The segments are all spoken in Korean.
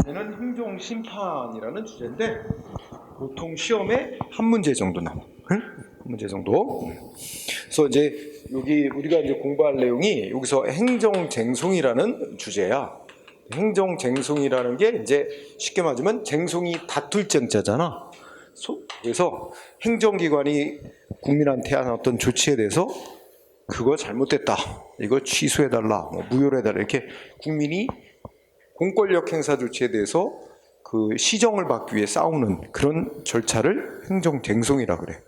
얘는 행정심판이라는 주제인데 보통 시험에 한 문제 정도 나와. 응? 한 문제 정도. 그래서 이제 여기 우리가 이제 공부할 내용이 여기서 행정쟁송이라는 주제야. 행정쟁송이라는 게 이제 쉽게 말하면 쟁송이 다툴 쟁자잖아. 그래서 행정기관이 국민한테 한 어떤 조치에 대해서 그거 잘못됐다, 이걸 취소해달라, 뭐 무효로 해달라, 이렇게 국민이 공권력 행사 조치에 대해서 그 시정을 받기 위해 싸우는 그런 절차를 행정쟁송이라 그래.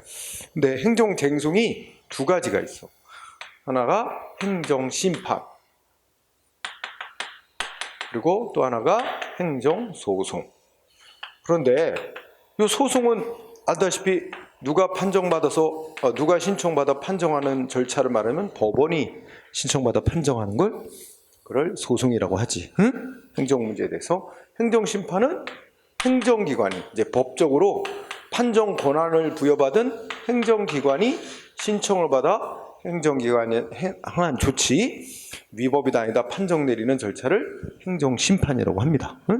근데 행정쟁송이 두 가지가 있어. 하나가 행정심판, 그리고 또 하나가 행정소송. 그런데 이 소송은 알다시피 누가 판정받아서 누가 신청받아 판정하는 절차를 말하면 법원이 신청받아 판정하는 걸 그걸 소송이라고 하지. 응? 행정 문제에 대해서. 행정심판은 행정기관이 이제 법적으로 판정 권한을 부여받은 행정기관이 신청을 받아 행정기관이 행한 조치, 위법이다 아니다 판정 내리는 절차를 행정심판이라고 합니다. 응?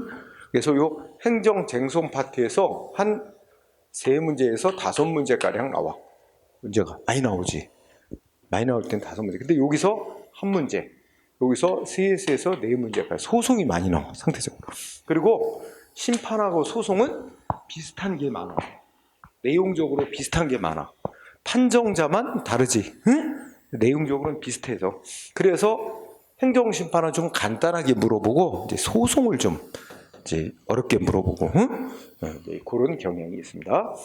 그래서 이 행정쟁송 파트에서 한 3문제에서 5문제가량 나와. 문제가 많이 나오지. 많이 나올 땐 5문제. 근데 여기서 한 문제, 여기서 3에서 4문제까지 소송이 많이 나와, 상대적으로. 그리고 심판하고 소송은 비슷한 게 많아. 내용적으로 비슷한 게 많아. 판정자만 다르지. 응? 내용적으로는 비슷해져. 그래서 행정심판은 좀 간단하게 물어보고 이제 소송을 좀 이제 어렵게 물어보고, 응? 그런 경향이 있습니다.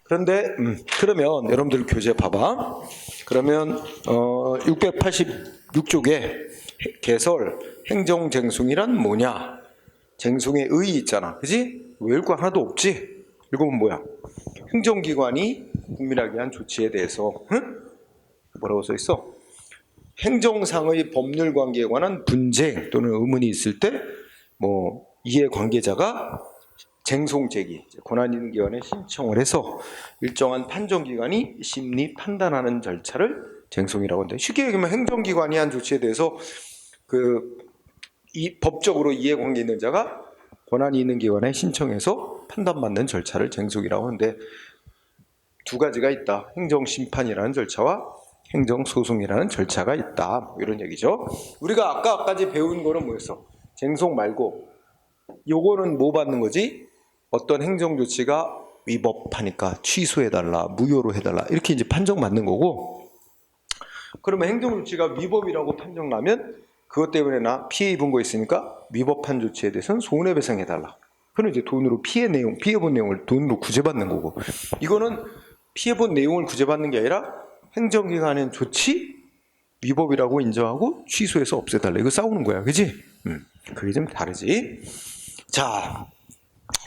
그런데 그러면 여러분들 교재 봐봐. 그러면 686쪽에 개설 행정쟁송이란 뭐냐? 쟁송의 의 있잖아, 그지? 외울 거 하나도 없지? 읽어보면 뭐야? 행정기관이 국민에게 한 조치에 대해서, 응? 뭐라고 써 있어? 행정상의 법률관계에 관한 분쟁 또는 의문이 있을 때 뭐 이해관계자가 쟁송 제기, 권한 있는 기관에 신청을 해서 일정한 판정기관이 심리 판단하는 절차를 쟁송이라고 하는데, 쉽게 얘기하면 행정기관이 한 조치에 대해서 이 법적으로 이해관계 있는 자가 권한이 있는 기관에 신청해서 판단받는 절차를 쟁송이라고 하는데, 두 가지가 있다. 행정심판이라는 절차와 행정소송이라는 절차가 있다, 이런 얘기죠. 우리가 아까까지 배운 거는 뭐였어? 쟁송 말고 요거는 뭐 받는 거지? 어떤 행정조치가 위법하니까 취소해달라, 무효로 해달라, 이렇게 이제 판정받는 거고, 그러면 행정조치가 위법이라고 판정나면 그것 때문에 나 피해 입은 거 있으니까 위법한 조치에 대해서는 손해배상해달라. 그럼 이제 돈으로 피해본 내용을 돈으로 구제받는 거고, 이거는 피해본 내용을 구제받는 게 아니라 행정기관의 조치 위법이라고 인정하고 취소해서 없애달라, 이거 싸우는 거야, 그지? 그게 좀 다르지. 자,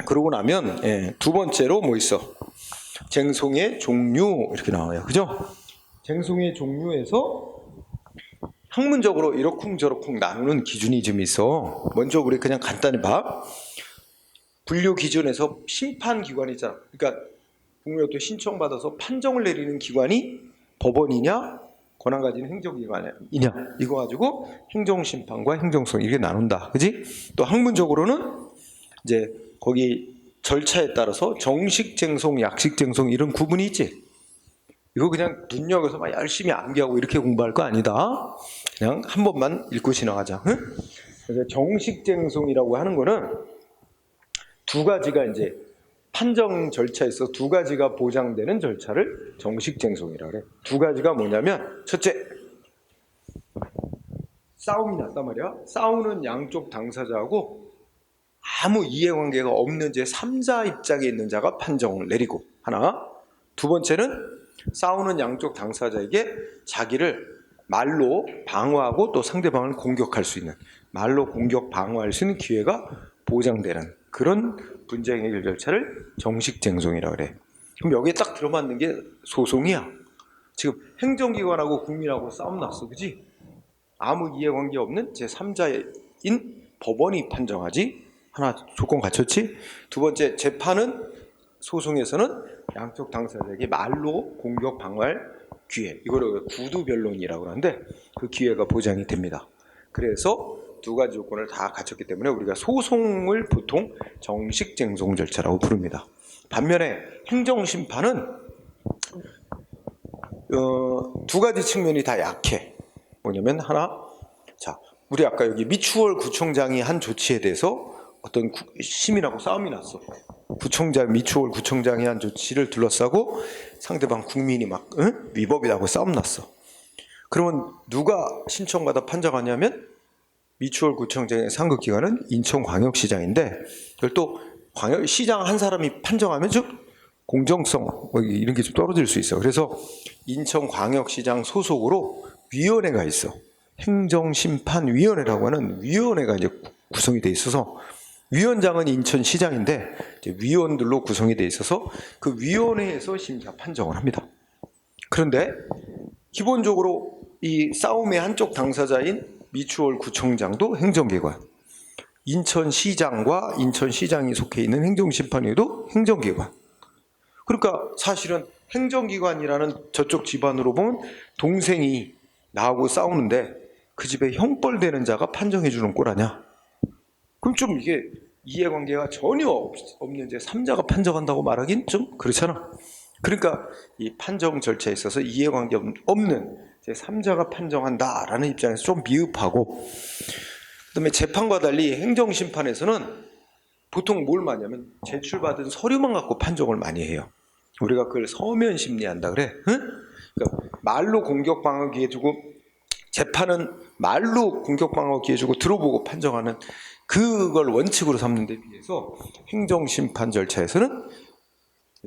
그러고 나면 두 번째로 뭐 있어? 쟁송의 종류, 이렇게 나와요, 그죠? 쟁송의 종류에서 학문적으로 이러쿵저러쿵 나누는 기준이 좀 있어. 먼저 우리 그냥 간단히 봐. 분류 기준에서 심판기관이 있잖아. 그러니까 국민으로부터 신청받아서 판정을 내리는 기관이 법원이냐 권한 가진 행정기관이냐, 이거 가지고 행정심판과 행정소송 이렇게 나눈다, 그지? 또 학문적으로는 이제 거기 절차에 따라서 정식쟁송, 약식쟁송 이런 구분이 있지. 이거 그냥 눈여겨서 막 열심히 암기하고 이렇게 공부할 거 아니다. 그냥 한 번만 읽고 지나가자. 응? 그래서 정식쟁송이라고 하는 거는 두 가지가 이제 판정 절차에서 두 가지가 보장되는 절차를 정식쟁송이라고 그래. 두 가지가 뭐냐면, 첫째, 싸움이 났단 말이야. 싸우는 양쪽 당사자하고 아무 이해관계가 없는 제3자 입장에 있는 자가 판정을 내리고, 하나. 두 번째는 싸우는 양쪽 당사자에게 자기를 말로 방어하고 또 상대방을 공격할 수 있는, 말로 공격 방어할 수 있는 기회가 보장되는 그런 분쟁 해결 절차를 정식쟁송이라고 그래. 그럼 여기에 딱 들어맞는 게 소송이야. 지금 행정기관하고 국민하고 싸움 났어, 그지? 아무 이해관계 없는 제3자인 법원이 판정하지. 하나 조건 갖췄지. 두 번째, 재판은 소송에서는 양쪽 당사자에게 말로 공격 방어할 기회, 이거를 구두 변론이라고 하는데 그 기회가 보장이 됩니다. 그래서 두 가지 조건을 다 갖췄기 때문에 우리가 소송을 보통 정식쟁송 절차라고 부릅니다. 반면에 행정심판은 두 가지 측면이 다 약해. 뭐냐면 하나, 자, 우리 아까 여기 미추홀 구청장이 한 조치에 대해서 어떤 시민하고 싸움이 났어. 미추홀 구청장이 한 조치를 둘러싸고 상대방 국민이 막 위법이라고 싸움 났어. 그러면 누가 신청받아 판정하냐면 미추홀 구청장의 상급기관은 인천광역시장인데, 이걸 또 시장 한 사람이 판정하면 좀 공정성 이런 게 좀 떨어질 수 있어. 그래서 인천광역시장 소속으로 위원회가 있어. 행정심판위원회라고 하는 위원회가 이제 구성이 돼 있어서, 위원장은 인천시장인데 이제 위원들로 구성이 돼 있어서 그 위원회에서 심사 판정을 합니다. 그런데 기본적으로 이 싸움의 한쪽 당사자인 미추홀 구청장도 행정기관, 인천시장과 인천시장이 속해 있는 행정심판위도 행정기관. 그러니까 사실은 행정기관이라는 저쪽 집안으로 보면 동생이 나하고 싸우는데 그 집에 형벌되는 자가 판정해 주는 꼴 아니야? 그럼 좀 이게 이해관계가 전혀 없는 이제 3자가 판정한다고 말하긴 좀 그렇잖아. 그러니까 이 판정 절차에 있어서 이해관계 없는 제 3자가 판정한다라는 입장에서 좀 미흡하고, 그다음에 재판과 달리 행정심판에서는 보통 뭘 많이 하면 제출받은 서류만 갖고 판정을 많이 해요. 우리가 그걸 서면 심리한다 그래. 응? 그러니까 말로 공격 방어 기회 주고, 재판은 말로 공격 방어 기회 주고 들어보고 판정하는 그걸 원칙으로 삼는 데 비해서 행정심판 절차에서는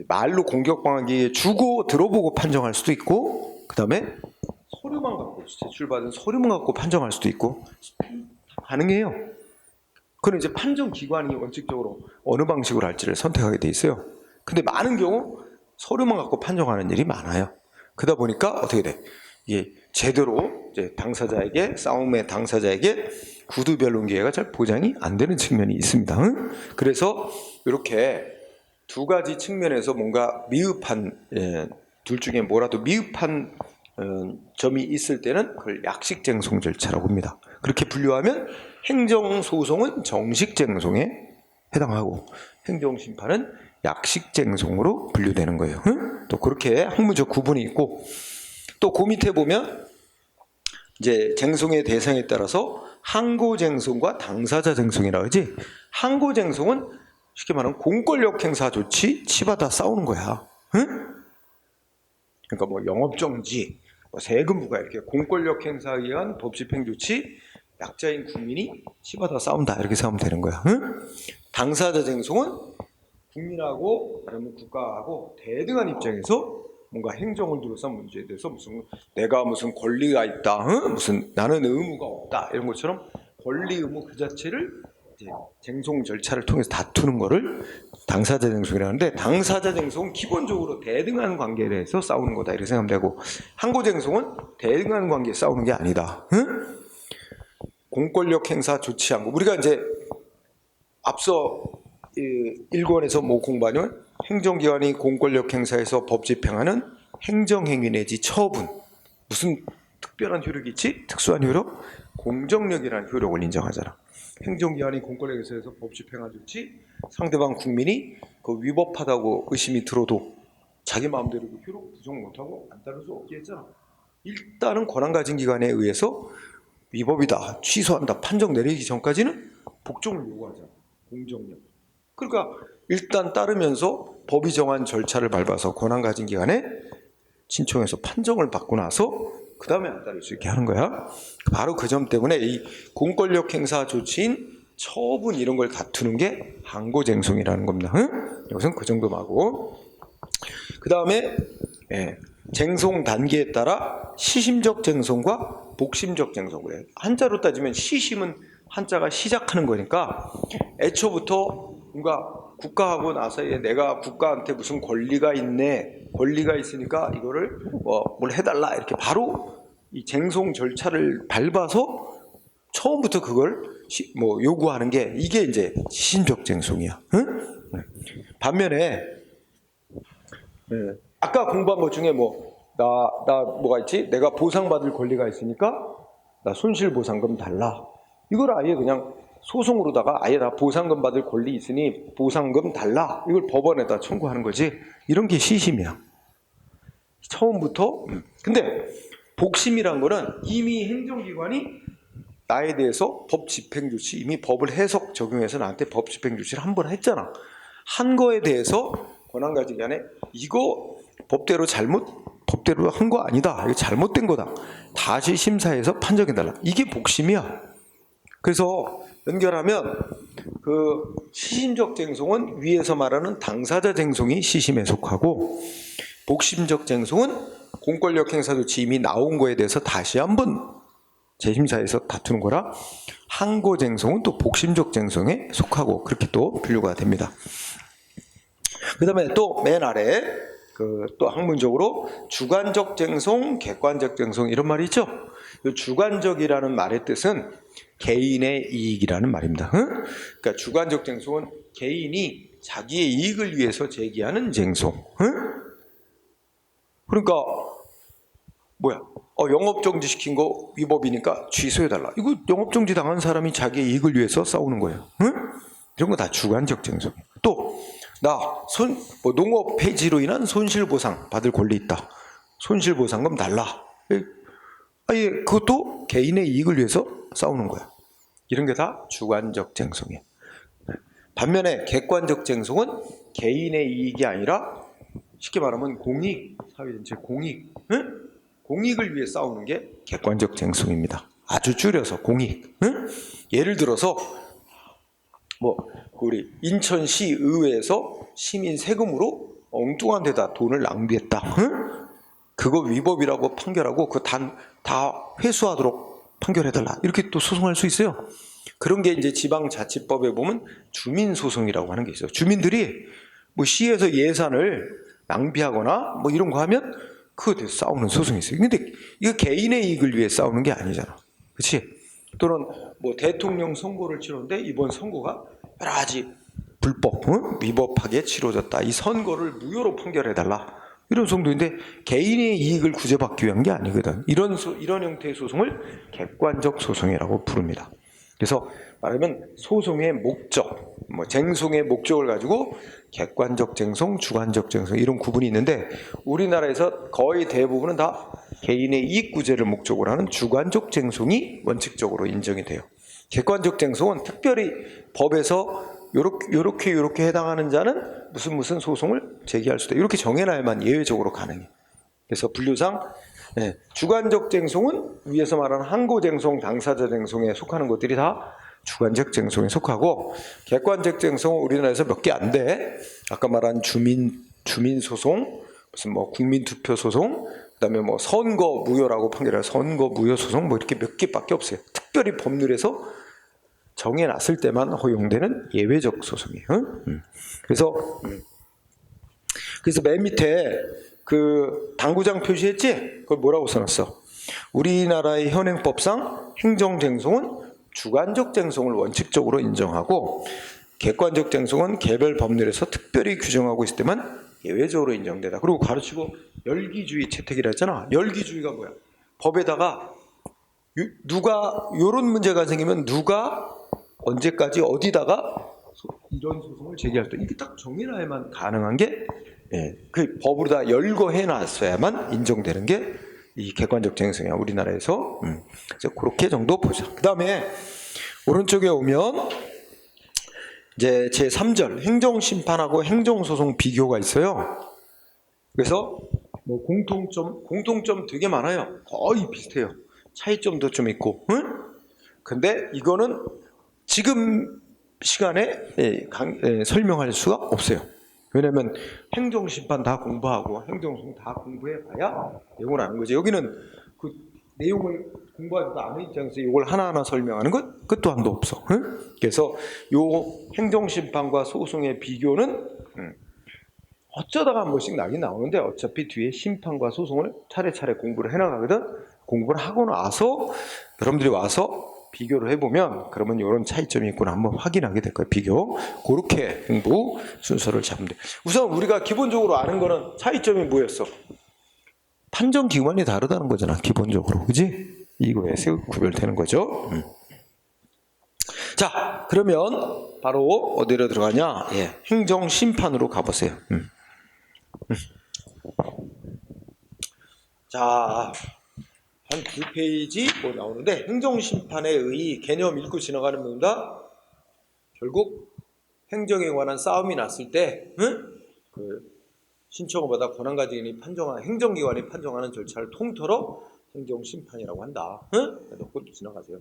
말로 공격 방어 기회 주고 들어보고 판정할 수도 있고, 그 다음에 서류만 갖고 제출받은 서류만 갖고 판정할 수도 있고 가능해요. 그건 이제 판정기관이 원칙적으로 어느 방식으로 할지를 선택하게 돼 있어요. 근데 많은 경우 서류만 갖고 판정하는 일이 많아요. 그러다 보니까 어떻게 돼? 이게 제대로 이제 싸움의 당사자에게 구두 변론 기회가 잘 보장이 안 되는 측면이 있습니다. 응? 그래서 이렇게 두 가지 측면에서 뭔가 미흡한, 둘 중에 뭐라도 미흡한 점이 있을 때는 그걸 약식쟁송 절차라고 합니다. 그렇게 분류하면 행정소송은 정식쟁송에 해당하고 행정심판은 약식쟁송으로 분류되는 거예요. 응? 또 그렇게 학문적 구분이 있고, 또 그 밑에 보면 이제 쟁송의 대상에 따라서 항고쟁송과 당사자쟁송이라고 하지. 항고쟁송은 쉽게 말하면 공권력 행사 조치 치받아 싸우는 거야. 응? 그러니까 뭐 영업정지, 세금 부과 이렇게 공권력 행사에 의한 법집행 조치 약자인 국민이 치받아 싸운다 이렇게 생각하면 되는 거야. 응? 당사자쟁송은 국민하고 그러면 국가하고 대등한 입장에서 뭔가 행정을 둘러싼 문제에 대해서 내가 무슨 권리가 있다, 응? 나는 의무가 없다 이런 것처럼 권리 의무 그 자체를 이제 쟁송 절차를 통해서 다투는 거를 당사자쟁송이라는데, 당사자쟁송은 기본적으로 대등한 관계에 대해서 싸우는 거다 이렇게 생각하면 되고, 항고쟁송은 대등한 관계에 싸우는 게 아니다. 응? 공권력 행사 조치한 거, 우리가 이제 앞서 1권에서 뭐 공부하냐면 행정기관이 공권력 행사에서 법 집행하는 행정행위 내지 처분, 무슨 특별한 효력이 있지? 특수한 효력? 공정력이라는 효력을 인정하잖아. 행정기관이 공권력 행사에서 법 집행한 조치, 상대방 국민이 그 위법하다고 의심이 들어도 자기 마음대로 그 효력 부정 못하고 안 따를 수 없게 했잖아. 일단은 권한 가진 기관에 의해서 위법이다, 취소한다, 판정 내리기 전까지는 복종을 요구하잖아. 공정력. 그러니까 일단 따르면서 법이 정한 절차를 밟아서 권한 가진 기관에 신청해서 판정을 받고 나서 그 다음에 안 따를 수 있게 하는 거야. 바로 그 점 때문에 이 공권력 행사 조치인 처분 이런 걸 다투는 게 항고쟁송이라는 겁니다. 응? 여기서는 그 정도하고, 그 다음에 쟁송 단계에 따라 시심적 쟁송과 복심적 쟁송. 그래. 한자로 따지면 시심은 한자가 시작하는 거니까 애초부터 뭔가 국가하고 나 사이에 내가 국가한테 무슨 권리가 있으니까 이거를 뭘 해달라 이렇게 바로 이 쟁송 절차를 밟아서 처음부터 그걸 요구하는 게 이게 이제 시심적 쟁송이야. 응? 반면에 아까 공부한 것 중에 나 뭐가 있지? 내가 보상받을 권리가 있으니까 나 손실보상금 달라. 이걸 아예 그냥 소송으로다가 아예 다 보상금 받을 권리 있으니 보상금 달라, 이걸 법원에다 청구하는 거지. 이런 게 시심이야, 처음부터. 근데 복심이란 거는 이미 행정기관이 나에 대해서 법 집행조치, 이미 법을 해석 적용해서 나한테 법 집행조치를 한 번 했잖아. 한 거에 대해서 권한가지기 안에 이거 법대로 한 거 아니다, 이거 잘못된 거다, 다시 심사해서 판정해달라, 이게 복심이야. 그래서 연결하면 그 시심적 쟁송은 위에서 말하는 당사자 쟁송이 시심에 속하고, 복심적 쟁송은 공권력 행사 조치 이미 나온 거에 대해서 다시 한번 재심사에서 다투는 거라, 항고 쟁송은 또 복심적 쟁송에 속하고, 그렇게 또 분류가 됩니다. 그 다음에 또 맨 아래 또 학문적으로 주관적 쟁송, 객관적 쟁송, 이런 말이 있죠. 이 주관적이라는 말의 뜻은 개인의 이익이라는 말입니다. 그러니까 주관적 쟁송은 개인이 자기의 이익을 위해서 제기하는 쟁송. 그러니까 뭐야? 영업정지 시킨 거 위법이니까 취소해달라. 이거 영업정지 당한 사람이 자기의 이익을 위해서 싸우는 거예요. 이런 거 다 주관적 쟁송. 또 나 농업 폐지로 인한 손실보상 받을 권리 있다, 손실보상금 달라. 아예 그것도 개인의 이익을 위해서 싸우는 거야. 이런 게 다 주관적 쟁송이에요. 반면에 객관적 쟁송은 개인의 이익이 아니라 쉽게 말하면 공익, 사회전체 공익, 공익을 위해 싸우는 게 객관적 쟁송입니다. 아주 줄여서 공익. 예를 들어서 우리 인천시 의회에서 시민 세금으로 엉뚱한 데다 돈을 낭비했다, 그거 위법이라고 판결하고 그거 다 회수하도록 판결해달라, 이렇게 또 소송할 수 있어요. 그런 게 이제 지방자치법에 보면 주민소송이라고 하는 게 있어요. 주민들이 시에서 예산을 낭비하거나 이런 거 하면 그거에 대해서 싸우는 소송이 있어요. 근데 이거 개인의 이익을 위해 싸우는 게 아니잖아, 그렇지? 또는 대통령 선거를 치렀는데 이번 선거가 여러 가지 불법, 위법하게 치러졌다, 이 선거를 무효로 판결해달라, 이런 소송인데 개인의 이익을 구제받기 위한 게 아니거든. 이런 형태의 소송을 객관적 소송이라고 부릅니다. 그래서 말하면 소송의 목적, 쟁송의 목적을 가지고 객관적 쟁송, 주관적 쟁송, 이런 구분이 있는데, 우리나라에서 거의 대부분은 다 개인의 이익 구제를 목적으로 하는 주관적 쟁송이 원칙적으로 인정이 돼요. 객관적 쟁송은 특별히 법에서 요렇게 해당하는 자는 무슨 소송을 제기할 수도 있다, 이렇게 정해놔야만 예외적으로 가능해. 그래서 분류상 주관적 쟁송은 위에서 말하는 항고 쟁송, 당사자 쟁송에 속하는 것들이 다 주관적 쟁송에 속하고, 객관적 쟁송은 우리나라에서 몇 개 안 돼. 아까 말한 주민 소송, 무슨 국민 투표 소송, 그다음에 선거 무효라고 판결할 선거 무효 소송, 이렇게 몇 개밖에 없어요. 특별히 법률에서 정해놨을 때만 허용되는 예외적 소송이에요. 그래서 맨 밑에 그 당구장 표시했지? 그걸 뭐라고 써놨어? 우리나라의 현행법상 행정쟁송은 주관적 쟁송을 원칙적으로 인정하고, 객관적 쟁송은 개별 법률에서 특별히 규정하고 있을 때만 예외적으로 인정되다. 그리고 가르치고 열기주의 채택이라 했잖아. 열기주의가 뭐야? 법에다가 누가 요런 문제가 생기면 누가 언제까지 어디다가 이런 소송을 제기할 때, 이게 딱 정해놔야만 가능한 게, 그 법으로 다 열거해놨어야만 인정되는 게 이 객관적 쟁송이야, 우리나라에서. 그래서 그렇게 정도 보자. 그 다음에 오른쪽에 오면 이제 제3절 행정심판하고 행정소송 비교가 있어요. 그래서 공통점 되게 많아요. 거의 비슷해요. 차이점도 좀 있고. 근데 이거는 지금 시간에 설명할 수가 없어요. 왜냐면 행정심판 다 공부하고 행정소송 다 공부해봐야 내용을 아는 거지. 여기는 그 내용을 공부하지도 않은 입장에서 이걸 하나하나 설명하는 것 끝도 한도 없어. 그래서 요 행정심판과 소송의 비교는 어쩌다가 한 번씩 나긴 나오는데, 어차피 뒤에 심판과 소송을 차례차례 공부를 해나가거든. 공부를 하고 나서 여러분들이 와서 비교를 해보면 그러면 이런 차이점이 있구나 한번 확인하게 될 거예요. 비교. 그렇게 공부 순서를 잡으면 돼. 우선 우리가 기본적으로 아는 거는 차이점이 뭐였어? 판정기관이 다르다는 거잖아, 기본적으로. 그지? 이거에서 구별되는 거죠. 자, 그러면 바로 어디로 들어가냐? 예, 행정심판으로 가보세요. 자, 한 2페이지 뭐 나오는데 행정심판의 개념 읽고 지나가는 겁니다. 결국 행정에 관한 싸움이 났을 때 그 신청을 받아 권한가지인이 판정한 행정기관이 판정하는 절차를 통틀어 행정심판이라고 한다. 놓고 지나가세요.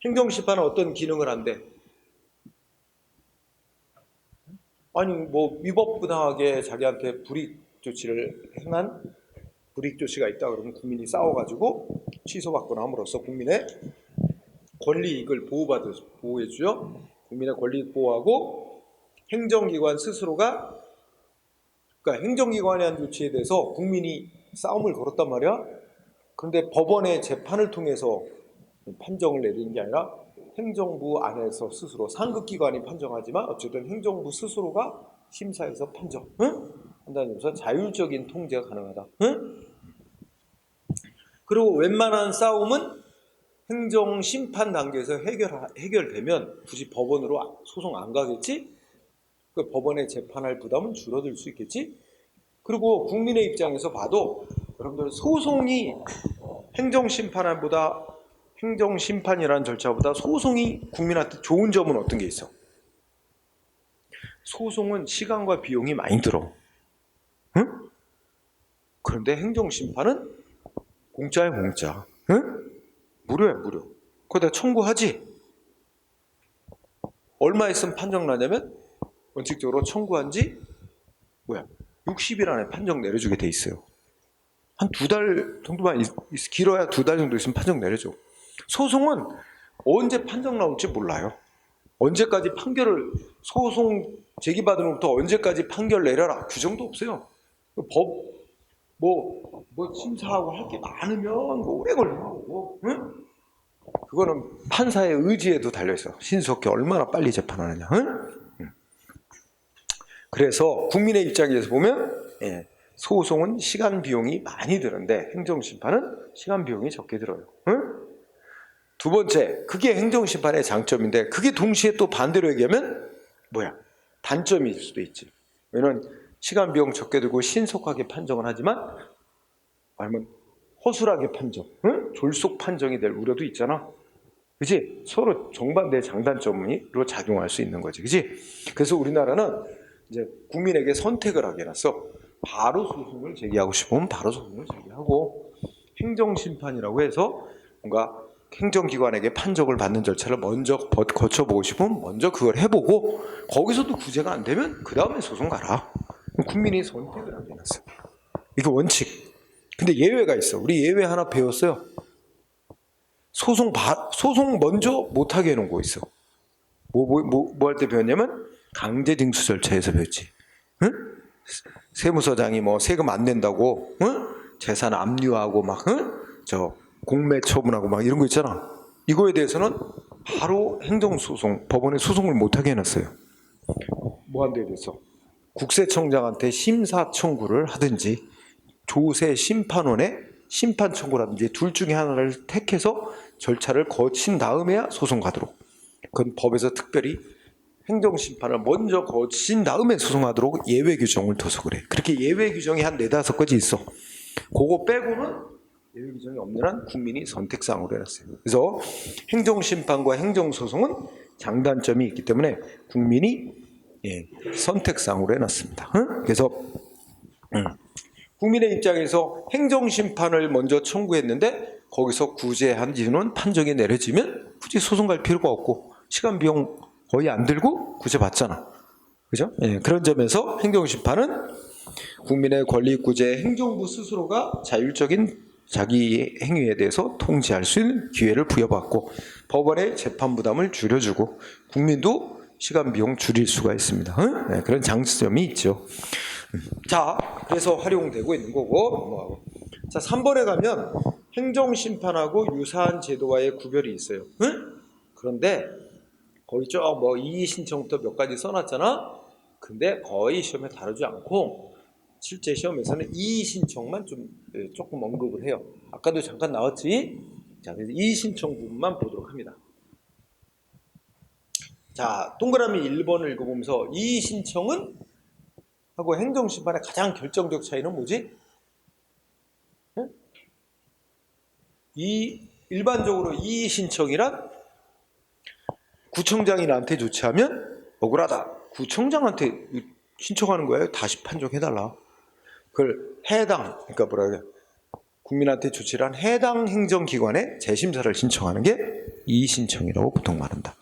행정심판은 어떤 기능을 한대? 아니 뭐 위법부당하게 자기한테 불이익 조치를 행한 불이익 조치가 있다 그러면 국민이 싸워가지고 취소받거나 함으로써 국민의 권리이익을 보호해주죠. 국민의 권리이익 보호하고 행정기관 스스로가 그러니까 행정기관에 한 조치에 대해서 국민이 싸움을 걸었단 말이야. 그런데 법원의 재판을 통해서 판정을 내리는 게 아니라 행정부 안에서 스스로 상급기관이 판정하지만 어쨌든 행정부 스스로가 심사해서 한다는 점에서 자율적인 통제가 가능하다. 그리고 웬만한 싸움은 행정심판 단계에서 해결되면 굳이 법원으로 소송 안 가겠지? 그 법원에 재판할 부담은 줄어들 수 있겠지? 그리고 국민의 입장에서 봐도 여러분들 소송이 행정심판이라는 절차보다 소송이 국민한테 좋은 점은 어떤 게 있어? 소송은 시간과 비용이 많이 들어. 응? 그런데 행정심판은 공짜야 공짜. 응? 무료야 무료. 거기다 청구하지. 얼마 있으면 판정 나냐면 원칙적으로 청구한 지 60일 안에 판정 내려주게 돼 있어요. 한 2달 정도만 길어야 2달 정도 있으면 판정 내려줘. 소송은 언제 판정 나올지 몰라요. 언제까지 소송 제기받은 후부터 언제까지 판결 내려라 그 정도 없어요. 심사하고 할 게 많으면 오래 걸리고 그거는 판사의 의지에도 달려있어. 신속히 얼마나 빨리 재판하느냐. 그래서 국민의 입장에서 보면 소송은 시간 비용이 많이 드는데 행정심판은 시간 비용이 적게 들어요. 두 번째, 그게 행정심판의 장점인데 그게 동시에 또 반대로 얘기하면 단점일 수도 있지. 왜냐면 시간 비용 적게 들고 신속하게 판정을 하지만 아니면 허술하게 졸속 판정이 될 우려도 있잖아. 그치? 서로 정반대의 장단점으로 작용할 수 있는 거지. 그치? 그래서 우리나라는 이제 국민에게 선택을 하게 해놨어. 바로 소송을 제기하고 싶으면 바로 소송을 제기하고 행정심판이라고 해서 뭔가 행정기관에게 판정을 받는 절차를 먼저 거쳐보고 싶으면 먼저 그걸 해보고 거기서도 구제가 안 되면 그 다음에 소송 가라. 국민이 선택을 하게 해놨어. 이게 원칙. 근데 예외가 있어. 우리 예외 하나 배웠어요. 소송 먼저 못하게 해놓은 거 있어. 뭐 할 때 배웠냐면 강제징수 절차에서 배웠지. 응? 세무서장이 세금 안 낸다고 재산 압류하고 공매 처분하고 이런 거 있잖아. 이거에 대해서는 바로 행정소송, 법원에 소송을 못하게 해놨어요. 뭐 한데 대해서 국세청장한테 심사 청구를 하든지 조세 심판원에 심판 청구를 하든지 둘 중에 하나를 택해서 절차를 거친 다음에야 소송 가도록. 그건 법에서 특별히 행정심판을 먼저 거친 다음에 소송하도록 예외 규정을 둬서 그래. 그렇게 예외 규정이 한 4-5가지 있어. 그거 빼고는 예외 규정이 없는 한 국민이 선택사항으로 해놨어요. 그래서 행정심판과 행정소송은 장단점이 있기 때문에 국민이 선택사항으로 해놨습니다. 그래서 국민의 입장에서 행정심판을 먼저 청구했는데 거기서 구제한 이유는 판정이 내려지면 굳이 소송 갈 필요가 없고 시간 비용 거의 안 들고 구제받잖아. 그죠? 그런 점에서 행정심판은 국민의 권리 구제, 행정부 스스로가 자율적인 자기 행위에 대해서 통제할 수 있는 기회를 부여받고 법원의 재판 부담을 줄여주고 국민도 시간 비용 줄일 수가 있습니다. 그런 장점이 있죠. 자, 그래서 활용되고 있는 거고 넘어가고. 자, 3번에 가면 행정심판하고 유사한 제도와의 구별이 있어요. 그런데 거의 이의신청부터 몇 가지 써놨잖아. 근데 거의 시험에 다루지 않고 실제 시험에서는 이의신청만 조금 언급을 해요. 아까도 잠깐 나왔지? 자, 그래서 이의신청 부분만 보도록 합니다. 자, 동그라미 1번을 읽어보면서 이의 신청은 하고 행정심판의 가장 결정적 차이는 뭐지? 일반적으로 이의 신청이란 구청장이 나한테 조치하면 억울하다. 구청장한테 신청하는 거예요. 다시 판정해달라. 그걸 그러니까 뭐라 그래? 국민한테 조치를 한 해당 행정기관에 재심사를 신청하는 게 이의 신청이라고 보통 말한다.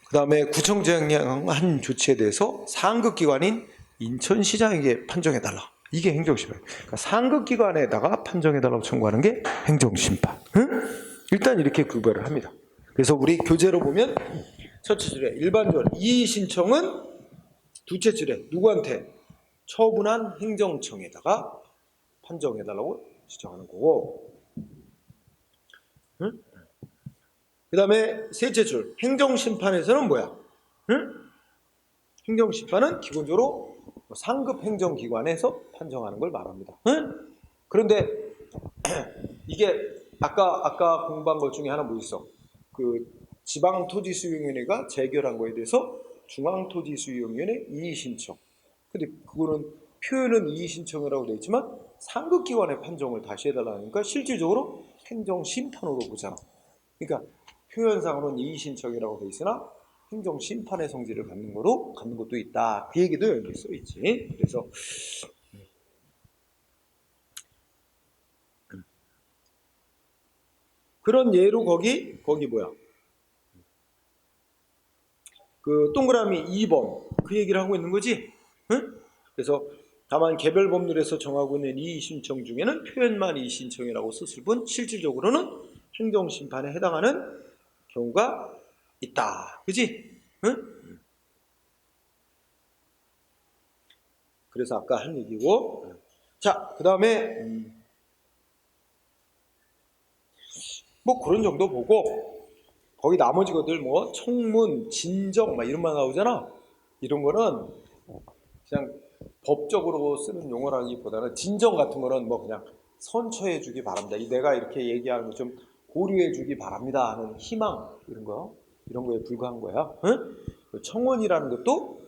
그 다음에 구청장이 한 조치에 대해서 상급기관인 인천시장에게 판정해달라. 이게 행정심판. 그러니까 상급기관에다가 판정해달라고 청구하는 게 행정심판. 응? 일단 이렇게 구별을 합니다. 그래서 우리 교재로 보면 첫째 줄에 일반적으로 이의 신청은 둘째 줄에 누구한테? 처분한 행정청에다가 판정해달라고 지정하는 거고. 응? 그 다음에 셋째 줄 행정심판에서는 뭐야? 응? 행정심판은 기본적으로 상급 행정기관에서 판정하는 걸 말합니다. 응? 그런데 이게 아까 공부한 것 중에 하나 뭐 있어? 그 지방토지수용위원회가 재결한 거에 대해서 중앙토지수용위원회 이의신청. 근데 그거는 표현은 이의신청이라고 되어 있지만 상급기관의 판정을 다시 해달라니까 실질적으로 행정심판으로 보잖아. 그러니까 표현상으로는 이의신청이라고 되어 있으나 행정심판의 성질을 갖는 것도 있다. 그 얘기도 여기 써 있지. 그래서 그런 예로 거기 뭐야? 그 동그라미 2번 그 얘기를 하고 있는 거지. 응? 그래서 다만 개별 법률에서 정하고 있는 이의 신청 중에는 표현만 이의 신청이라고 썼을 뿐 실질적으로는 행정심판에 해당하는 경우가 있다. 그지? 응? 그래서 아까 한 얘기고. 자, 그 다음에 뭐 그런 정도 보고 거기 나머지 것들 뭐 청문, 진정 막 이런 말 나오잖아. 이런 거는 그냥 법적으로 쓰는 용어라기보다는 진정 같은 거는 뭐 그냥 선처해 주기 바랍니다. 내가 이렇게 얘기하는 거 좀 고려해 주기 바랍니다 하는 희망 이런 거에 불과한 거야. 응? 청원이라는 것도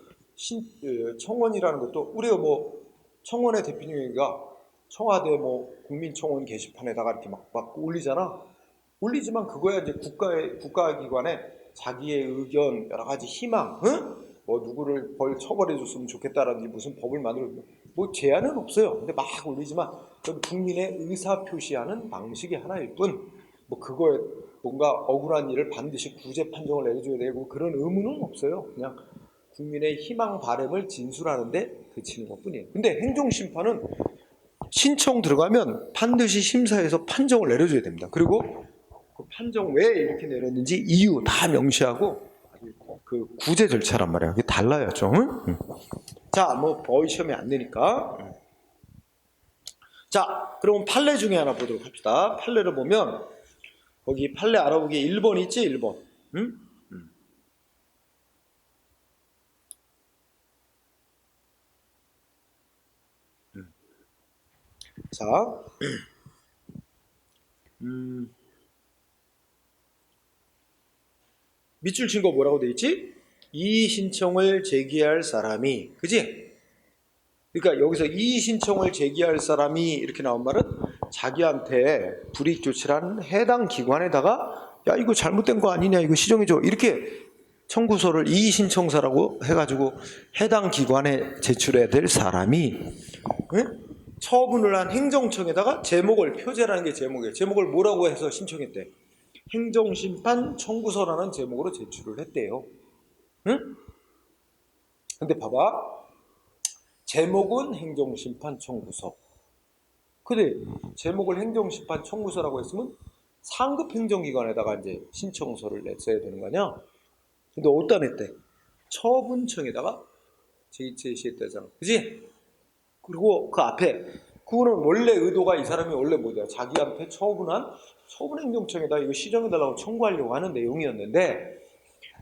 우리가 뭐 청원의 대표님이가 청와대 뭐 국민청원 게시판에다가 이렇게 막 올리잖아. 올리지만 그거야 이제 국가기관에 자기의 의견 여러 가지 희망, 응? 뭐 누구를 처벌해 줬으면 좋겠다라든지 무슨 법을 만들어 뭐 제한은 없어요. 근데 막 올리지만 국민의 의사 표시하는 방식이 하나일 뿐, 뭐 그거에 뭔가 억울한 일을 반드시 구제 판정을 내려줘야 되고 그런 의무는 없어요. 그냥 국민의 희망 바람을 진술하는데 그치는 것뿐이에요. 근데 행정심판은 신청 들어가면 반드시 심사해서 판정을 내려줘야 됩니다. 그리고 그 판정 왜 이렇게 내렸는지 이유 다 명시하고 그 구제 절차란 말이야. 그게 달라요, 좀. 응? 자, 뭐 거의 시험에 안 되니까. 자, 그럼 판례 중에 하나 보도록 합시다. 판례를 보면 거기 판례 알아보기 1번 있지, 1번. 응? 자, 밑줄 친 거 뭐라고 돼 있지? 이의 신청을 제기할 사람이, 그지? 그러니까 여기서 이의 신청을 제기할 사람이 이렇게 나온 말은 자기한테 불이익 조치를 하는 해당 기관에다가 야 이거 잘못된 거 아니냐 이거 시정해줘 이렇게 청구서를 이의 신청서라고 해가지고 해당 기관에 제출해야 될 사람이 처분을 한 행정청에다가 제목을 표제라는 게 제목이에요. 제목을 뭐라고 해서 신청했대? 행정심판 청구서라는 제목으로 제출을 했대요. 응? 근데 봐봐. 제목은 행정심판 청구서. 근데 제목을 행정심판 청구서라고 했으면 상급 행정기관에다가 이제 신청서를 냈어야 되는 거 아니야? 근데 어디다 냈대? 처분청에다가 제시했다잖아. 그지? 그리고 그 앞에 그거는 원래 의도가 이 사람이 원래 뭐냐? 자기한테 처분행정청에다 이거 시정해달라고 청구하려고 하는 내용이었는데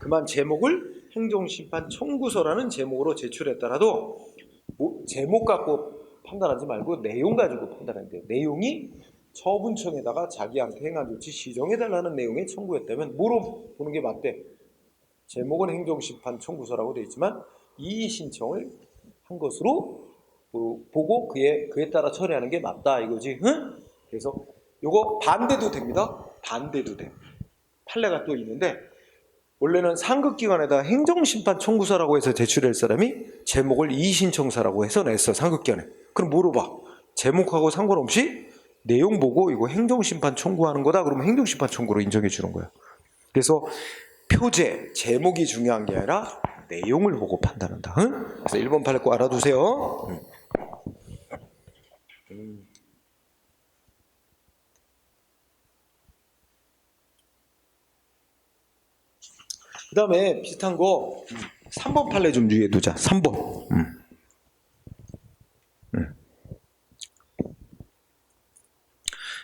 그만 제목을 행정심판 청구서라는 제목으로 제출했더라도 제목 갖고 판단하지 말고 내용 가지고 판단해야 돼요. 내용이 처분청에다가 자기한테 행한 조치 시정해달라는 내용의 청구였다면 뭐로 보는 게 맞대? 제목은 행정심판 청구서라고 되어 있지만 이의 신청을 한 것으로 보고 그에 따라 처리하는 게 맞다 이거지. 응? 그래서 요거 반대도 됩니다. 반대도 돼. 판례가 또 있는데 원래는 상급기관에다 행정심판 청구서라고 해서 제출할 사람이 제목을 이의신청서라고 해서 냈어. 상급기관에. 그럼 물어봐. 제목하고 상관없이 내용 보고 이거 행정심판 청구하는 거다. 그러면 행정심판 청구로 인정해 주는 거야. 그래서 표제, 제목이 중요한 게 아니라 내용을 보고 판단한다. 응? 그래서 1번 판례 꼭 알아두세요. 그 다음에 비슷한 거 3번 판례 좀 유의해 두자. 3번.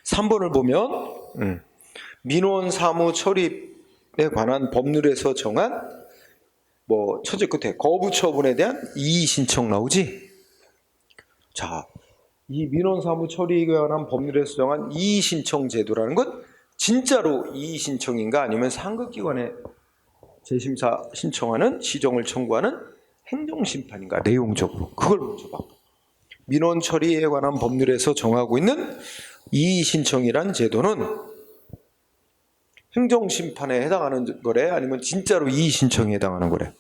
3번을 보면 민원 사무 처리에 관한 법률에서 정한 뭐 첫째 끝에 거부 처분에 대한 이의 신청 나오지. 자, 이 민원 사무 처리에 관한 법률에서 정한 이의 신청 제도라는 건 진짜로 이의 신청인가 아니면 상급기관에 재심사 신청하는 시정을 청구하는 행정심판인가 내용적으로 그걸 먼저 봐. 민원 처리에 관한 법률에서 정하고 있는 이의 신청이란 제도는 행정심판에 해당하는 거래 아니면 진짜로 이의 신청에 해당하는 거래.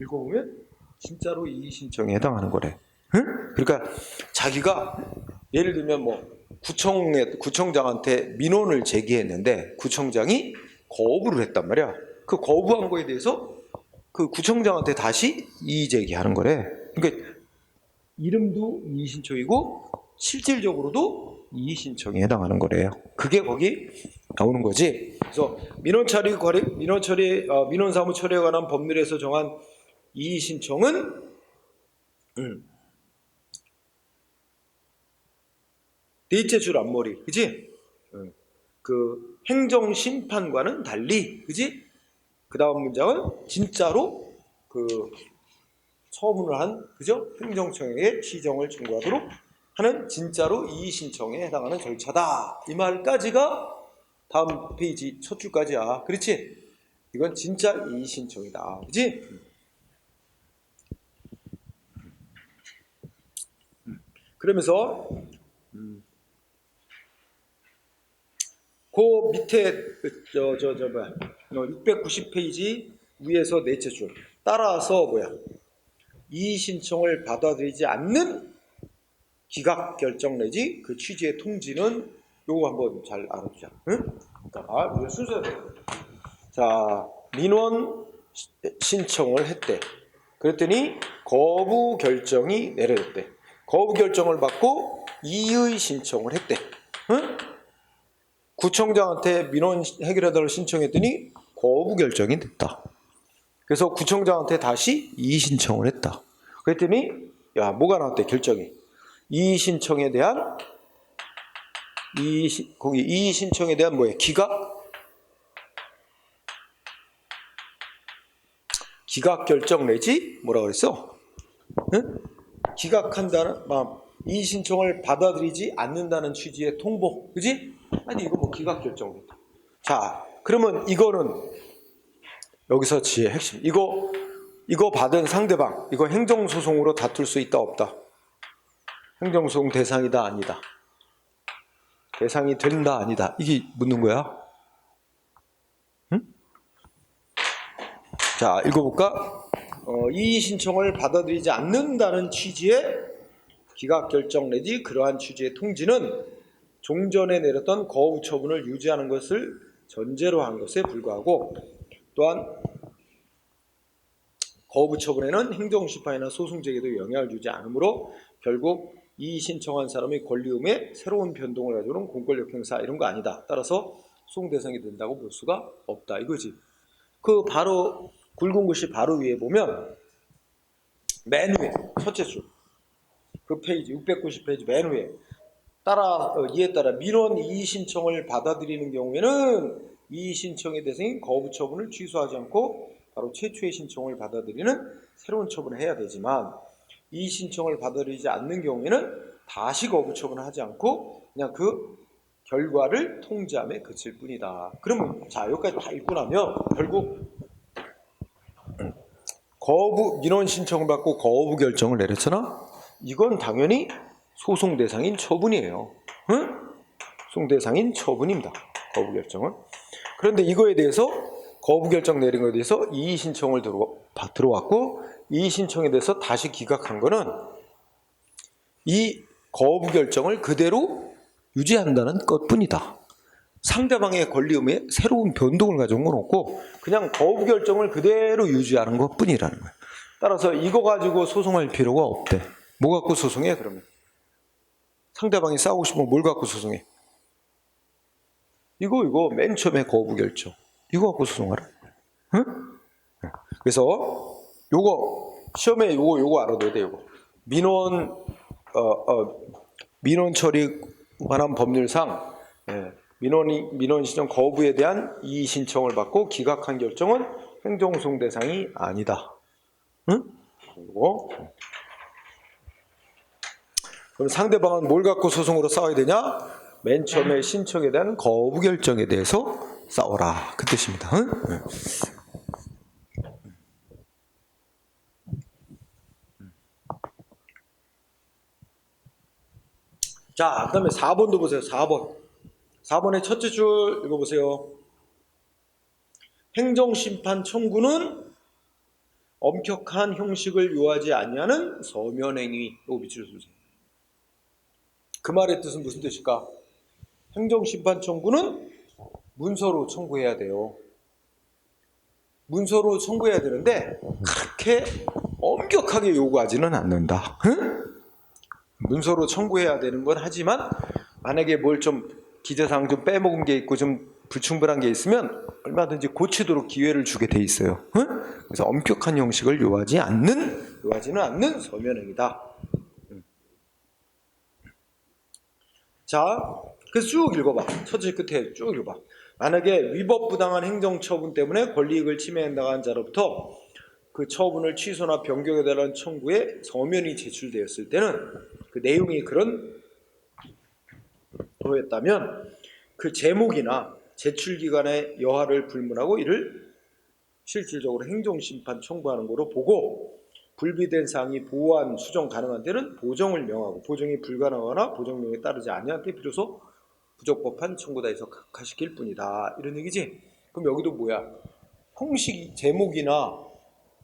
읽어보면 진짜로 이의 신청에 해당하는 거래. 응? 그러니까 자기가 예를 들면 뭐 구청장한테 민원을 제기했는데 구청장이 거부를 했단 말이야. 그 거부한 거에 대해서 그 구청장한테 다시 이의 제기하는 거래. 그러니까 이름도 이의 신청이고 실질적으로도 이의 신청에 해당하는 거래요. 그게 거기 나오는 거지. 그래서 민원 사무 처리에 관한 법률에서 정한 이의 신청은 넷째 줄 앞머리, 그지? 그 행정심판과는 달리, 그지? 그 다음 문장은 진짜로 그 처분을 한, 그죠? 행정청에게 시정을 청구하도록 하는 진짜로 이의 신청에 해당하는 절차다. 이 말까지가 다음 페이지 첫 줄까지야. 그렇지? 이건 진짜 이의 신청이다. 그지? 그러면서 그 밑에 690페이지 위에서 넷째 줄 따라서 이의 신청을 받아들이지 않는 기각 결정 내지 그 취지의 통지는 요거 한번 잘 알아두자. 응? 우리가 순서대로. 자, 민원 신청을 했대. 그랬더니 거부 결정이 내려졌대. 거부 결정을 받고 이의 신청을 했대. 응? 구청장한테 민원 해결해달라고 신청했더니 거부 결정이 됐다. 그래서 구청장한테 다시 이의 신청을 했다. 그랬더니 뭐가 나왔대 결정이. 이의 신청에 대한 이의 신청에 대한 기각 결정 내지 뭐라 그랬어? 응? 기각한다는 이의 신청을 받아들이지 않는다는 취지의 통보, 그지? 아니 이거 기각 결정이다. 자, 그러면 이거는 여기서 지혜 핵심. 이거 받은 상대방, 이거 행정소송으로 다툴 수 있다 없다? 행정소송 대상이다 아니다? 대상이 된다 아니다? 이게 묻는 거야. 응? 자, 읽어볼까? 이의 신청을 받아들이지 않는다는 취지의 기각 결정 내지 그러한 취지의 통지는 종전에 내렸던 거부 처분을 유지하는 것을 전제로 한 것에 불과하고 또한 거부 처분에는 행정심판이나 소송제에도 영향을 주지 않으므로 결국 이의 신청한 사람의 권리의무에 새로운 변동을 가져오는 공권력 행사 이런 거 아니다. 따라서 소송 대상이 된다고 볼 수가 없다 이거지. 그 바로 굵은 글씨 바로 위에 보면 맨 위에 첫째 줄 그 페이지 690페이지 맨 위에 이에 따라 민원 이의 신청을 받아들이는 경우에는 이의 신청의 대상인 거부 처분을 취소하지 않고 바로 최초의 신청을 받아들이는 새로운 처분을 해야 되지만 이의 신청을 받아들이지 않는 경우에는 다시 거부 처분을 하지 않고 그냥 그 결과를 통지함에 그칠 뿐이다. 그러면 자 여기까지 다 읽고 나면 결국 민원 신청을 받고 거부 결정을 내렸잖아. 이건 당연히 소송 대상인 처분이에요. 응? 소송 대상인 처분입니다. 거부 결정은. 그런데 이거에 대해서 거부 결정 내린 거에 대해서 이의 신청을 들어왔고 이의 신청에 대해서 다시 기각한 거는 이 거부 결정을 그대로 유지한다는 것뿐이다. 상대방의 권리 의무에 새로운 변동을 가져온 건 없고 그냥 거부 결정을 그대로 유지하는 것뿐이라는 거예요. 따라서 이거 가지고 소송할 필요가 없대. 뭐 갖고 소송해 그러면? 상대방이 싸우고 싶으면 뭘 갖고 소송해? 이거 맨 처음에 거부 결정. 이거 갖고 소송하라. 응? 그래서 요거 시험에 요거 알아둬야 돼. 요거 민원 처리 관한 법률상 민원 신청 거부에 대한 이의 신청을 받고 기각한 결정은 행정소송 대상이 아니다. 응? 그리고 그럼 상대방은 뭘 갖고 소송으로 싸워야 되냐? 맨 처음에 신청에 대한 거부 결정에 대해서 싸워라. 그 뜻입니다. 응? 자, 그 다음에 4번도 보세요. 4번의 첫째 줄 읽어보세요. 행정심판 청구는 엄격한 형식을 요하지 아니하는 서면행위. 이거 밑줄을 쓰세요. 그 말의 뜻은 무슨 뜻일까? 행정심판 청구는 문서로 청구해야 돼요. 문서로 청구해야 되는데 그렇게 엄격하게 요구하지는 않는다. 응? 문서로 청구해야 되는 건 하지만 만약에 뭘 좀 기재사항 좀 빼먹은 게 있고 좀 불충분한 게 있으면 얼마든지 고치도록 기회를 주게 돼 있어요. 응? 그래서 엄격한 형식을 요하지는 않는 서면행위다. 자, 그래서 쭉 읽어봐. 첫째 끝에 쭉 읽어봐. 만약에 위법부당한 행정처분 때문에 권리이익을 침해한다는 자로부터 그 처분을 취소나 변경해달라는 청구에 서면이 제출되었을 때는 그 내용이 그랬다면 그 제목이나 제출기간의 여하를 불문하고 이를 실질적으로 행정심판 청구하는 거로 보고 불비된 사항이 보완, 수정 가능한 때는 보정을 명하고 보정이 불가능하거나 보정명에 따르지 아니한 때 비로소 부적법한 청구다 해서 각하시킬 뿐이다. 이런 얘기지. 그럼 여기도 뭐야? 형식, 제목이나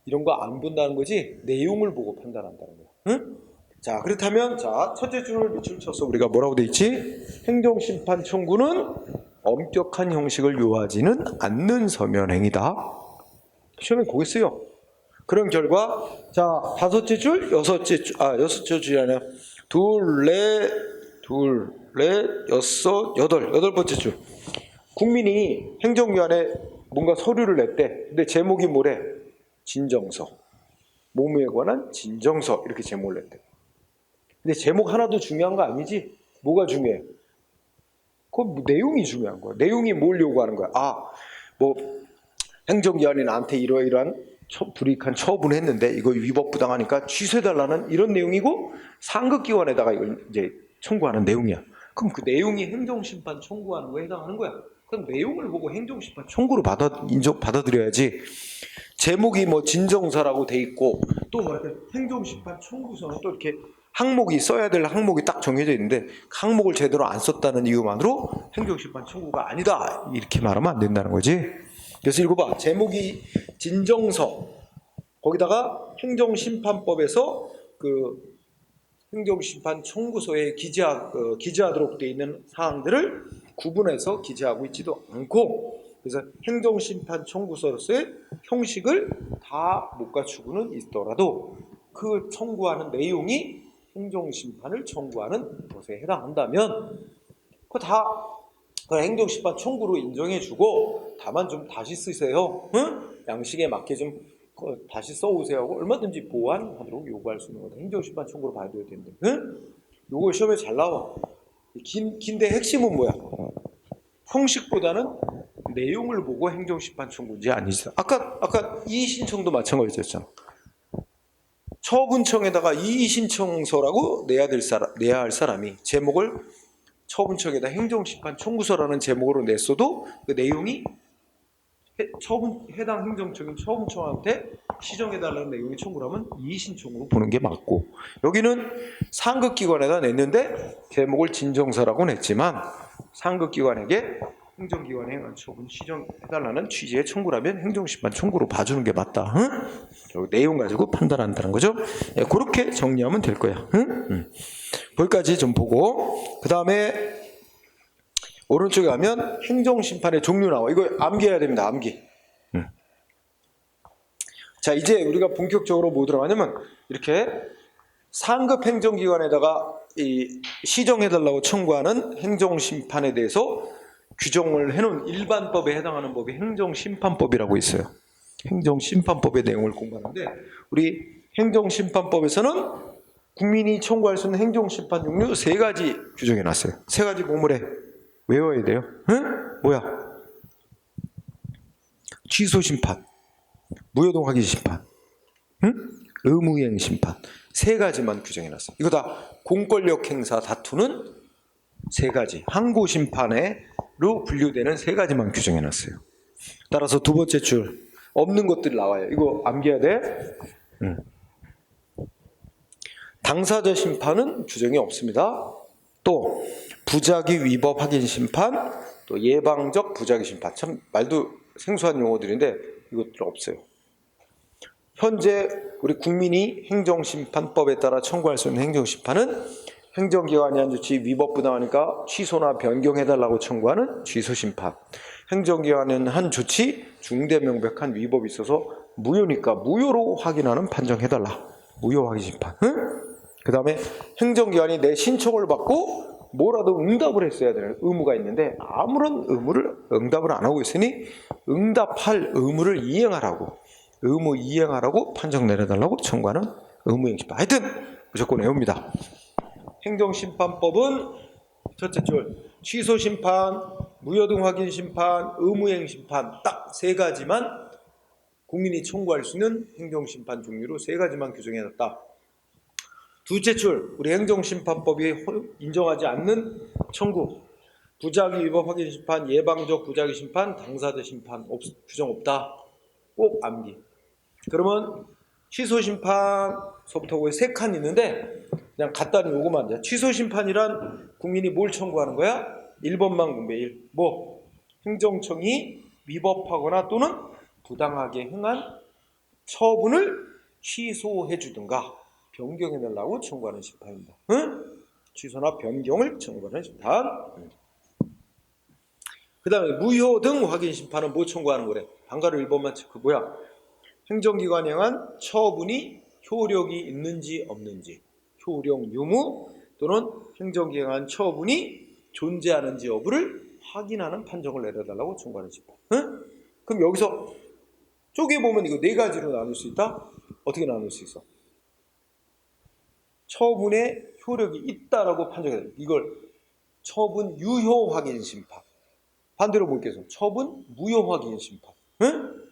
이런 거 안 본다는 거지 내용을 보고 판단한다는 거야. 응? 자, 그렇다면 자 첫째 줄을 밑줄 쳐서 우리가 뭐라고 돼 있지? 행정심판 청구는 엄격한 형식을 요하지는 않는 서면행위다. 시험에 그거 쓰여. 그런 결과 자 다섯째 줄, 여섯째 줄이 아니라 둘, 넷, 여덟 번째 줄. 국민이 행정기관에 뭔가 서류를 냈대. 근데 제목이 뭐래? 진정서. 모무에 관한 진정서 이렇게 제목을 냈대. 근데 제목 하나도 중요한 거 아니지? 뭐가 중요해? 그 내용이 중요한 거야. 내용이 뭘 요구하는 거야? 뭐 행정기관이 나한테 이러이러한 불이익한 처분을 했는데 이거 위법부당하니까 취소해달라는 이런 내용이고 상급기관에다가 이걸 이제 청구하는 내용이야. 그럼 그 내용이 행정심판 청구하는 거에 해당하는 거야. 그럼 내용을 보고 행정심판 청구로 받아들여야지. 제목이 뭐 진정서라고 돼 있고 또 행정심판 청구서는 또 이렇게 항목이 써야 될 항목이 딱 정해져 있는데 항목을 제대로 안 썼다는 이유만으로 행정심판 청구가 아니다 이렇게 말하면 안 된다는 거지. 그래서 읽어봐. 제목이 진정서 거기다가 행정심판법에서 그 행정심판 청구서에 기재하도록 되어 있는 사항들을 구분해서 기재하고 있지도 않고 그래서 행정심판 청구서로서의 형식을 다 못 갖추고는 있더라도 그 청구하는 내용이 행정심판을 청구하는 것에 해당한다면 그거 다 행정심판 청구로 인정해주고 다만 좀 다시 쓰세요. 응? 양식에 맞게 좀 다시 써오세요 하고 얼마든지 보완하도록 요구할 수 있는 거다. 행정심판 청구로 봐줘야 되는데. 응? 요거 시험에 잘 나와. 긴데 핵심은 뭐야? 형식보다는 내용을 보고 행정심판 청구인지 아니지. 아까 이의신청도 마찬가지였잖아. 처분청에다가 이의신청서라고 내야 할 사람이 제목을 처분청에다 행정심판 청구서라는 제목으로 냈어도 그 내용이 해당 행정청인 처분청한테 시정해달라는 내용의 청구를 하면 이의신청으로 보는 게 맞고, 여기는 상급기관에다 냈는데 제목을 진정서라고는 했지만 상급기관에게 행정기관에 행한 처분 시정해달라는 취지의 청구라면 행정심판 청구로 봐주는 게 맞다. 응? 여기 내용 가지고 판단한다는 거죠. 예, 그렇게 정리하면 될 거야. 응? 거기까지 좀 보고, 그 다음에 오른쪽에 가면 행정심판의 종류 나와. 이거 암기해야 됩니다. 암기. 자, 이제 우리가 본격적으로 뭐 들어가냐면 이렇게 상급 행정기관에다가 이 시정해달라고 청구하는 행정심판에 대해서 규정을 해놓은 일반법에 해당하는 법이 행정심판법이라고 있어요. 행정심판법의 내용을 공부하는데, 우리 행정심판법에서는 국민이 청구할 수 있는 행정심판 종류 3가지 규정해놨어요. 3가지 뭐뭐래? 외워야 돼요. 응? 뭐야? 취소심판, 무효동 확인 심판, 응? 의무이행 심판, 3가지만 규정해놨어요. 이거 다 공권력 행사 다투는 3가지, 항고 심판으로 분류되는 3가지만 규정해놨어요. 따라서 두 번째 줄 없는 것들이 나와요. 이거 암기해야 돼. 당사자 심판은 규정이 없습니다. 또 부작위 위법 확인 심판, 또 예방적 부작위 심판. 참 말도 생소한 용어들인데 이것들 없어요. 현재 우리 국민이 행정심판법에 따라 청구할 수 있는 행정심판은 행정기관이 한 조치 위법 부당하니까 취소나 변경해달라고 청구하는 취소심판, 행정기관은 한 조치 중대명백한 위법이 있어서 무효니까 무효로 확인하는 판정해달라, 무효 확인 심판. 그 다음에 행정기관이 내 신청을 받고 뭐라도 응답을 했어야 되는 의무가 있는데 아무런 응답을 안 하고 있으니 응답할 의무를 이행하라고, 의무 이행하라고 판정 내려달라고 청구하는 의무이행심판. 하여튼 무조건 외웁니다. 행정심판법은 첫째 줄 취소심판, 무효등 확인심판, 의무이행심판 딱 3가지만 국민이 청구할 수 있는 행정심판 종류로 3가지만 규정해놨다. 둘째 줄 우리 행정심판법이 인정하지 않는 청구, 부작위 위법 확인 심판, 예방적 부작위 심판, 당사자 심판 규정 없다. 꼭 암기. 그러면 취소 심판서부터 3칸 있는데 그냥 간단히 요거만 돼. 취소 심판이란 국민이 뭘 청구하는 거야? 1번만 공부해. 1. 뭐? 행정청이 위법하거나 또는 부당하게 행한 처분을 취소해 주든가 변경해달라고 청구하는 심판입니다. 응? 취소나 변경을 청구하는 심판. 그 다음에 무효 등 확인 심판은 뭐 청구하는 거래? 방가루 1번만 체크. 뭐야? 행정기관이 행한 처분이 효력이 있는지 없는지, 효력 유무 또는 행정기관이 행한 처분이 존재하는지 여부를 확인하는 판정을 내려달라고 청구하는 심판. 응? 그럼 여기서 쪼개보면 이거 4가지로 나눌 수 있다? 어떻게 나눌 수 있어? 처분에 효력이 있다라고 판정해야 돼. 이걸 처분 유효 확인 심판. 반대로 볼게요. 처분 무효 확인 심판. 응?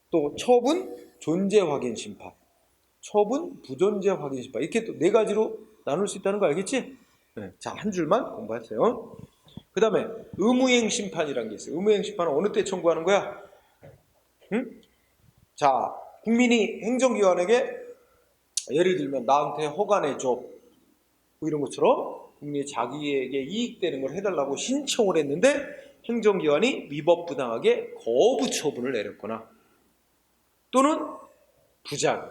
또 처분 존재 확인 심판. 처분 부존재 확인 심판. 이렇게 또 4가지로 나눌 수 있다는 거 알겠지? 네. 자, 한 줄만 공부하세요. 그 다음에 의무이행 심판이라는 게 있어요. 의무이행 심판은 어느 때 청구하는 거야? 응? 자, 국민이 행정기관에게 예를 들면 나한테 허가내줘 뭐 이런 것처럼 국민이 자기에게 이익되는 걸 해달라고 신청을 했는데 행정기관이 위법부당하게 거부 처분을 내렸거나 또는 부작위,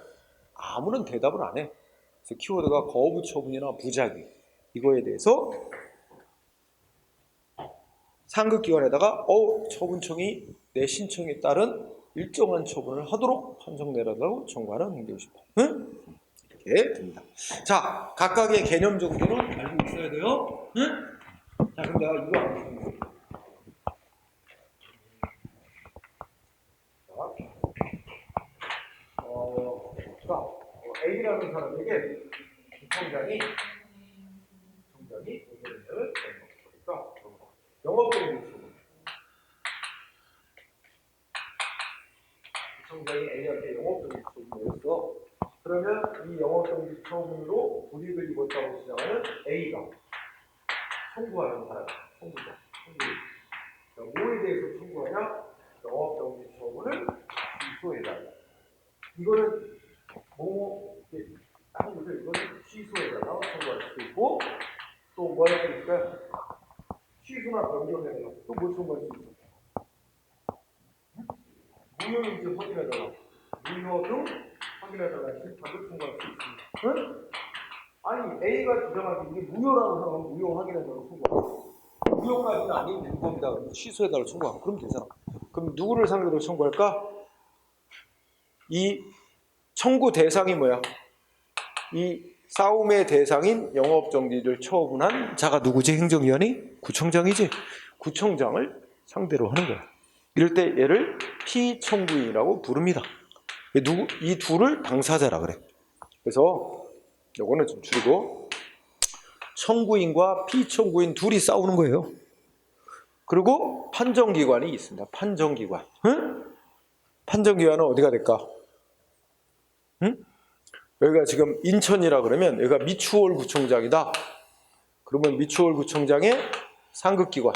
아무런 대답을 안 해. 그래서 키워드가 거부 처분이나 부작위, 이거에 대해서 상급기관에다가 처분청이 내 신청에 따른 일정한 처분을 하도록 판정 내려달라고 청구하는 행정심판. 응? 이렇게 됩니다. 자, 각각의 개념 정도는 알고 있어야 돼요. 응? 자, 그럼 내가 이거 알겠습니다. A라는 사람에게 총장이 오늘을 보니까 영업적인 처분. 총장이 A한테 영업적인 처분을 했어. 그러면 이 영업정지 처분으로 불이익을 입었다고 주장하는 A가 청구하는 사람, 청구자, 뭐에 대해서 청구하냐? 영업정지 처분을 취소해달라. 이거는 딱 이거는 취소에다가 청구할 수도 있고 또 뭐 할 수 있을까요? 취소나 변경해서 또 뭘 청구할 수 있을까요? 무효인지 확인해달라. 무효 등 확인해달라. 실판을 통과할 수 있습니다. 응? 아니 A가 주장하기 이게 무효라고 하면 무효 확인해달라 청구하고 무효까지는 아닌 무효입니다. 취소해달라 청구하고 그럼 되잖아. 그럼 누구를 상대로 청구할까? 이 청구 대상이 뭐야? 이 싸움의 대상인 영업정지를 처분한 자가 누구지? 행정위원이? 구청장이지? 구청장을 상대로 하는 거야. 이럴 때 얘를 피청구인이라고 부릅니다. 이 둘을 당사자라 그래. 그래서 요거는 좀 줄이고 청구인과 피청구인 둘이 싸우는 거예요. 그리고 판정기관이 있습니다. 판정기관. 응? 판정기관은 어디가 될까? 응? 여기가 지금 인천이라 그러면 여기가 미추홀 구청장이다. 그러면 미추홀 구청장의 상급기관.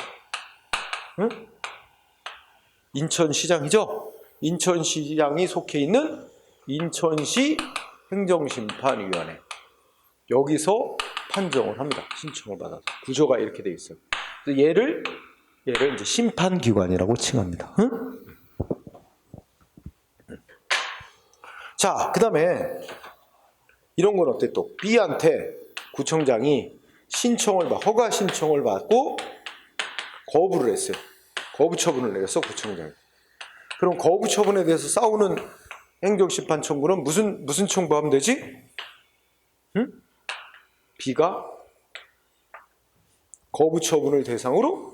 응? 인천시장이죠. 인천시장이 속해 있는 인천시 행정심판위원회. 여기서 판정을 합니다. 신청을 받아서. 구조가 이렇게 되어 있어요. 그래서 얘를 이제 심판기관이라고 칭합니다. 응? 자, 그 다음에 이런 건 어때 또? B한테 구청장이 허가 신청을 받고 거부를 했어요. 거부 처분을 내렸어, 구청장이. 그럼 거부 처분에 대해서 싸우는 행정심판 청구는 무슨 청구하면 되지? 응? B가 거부 처분을 대상으로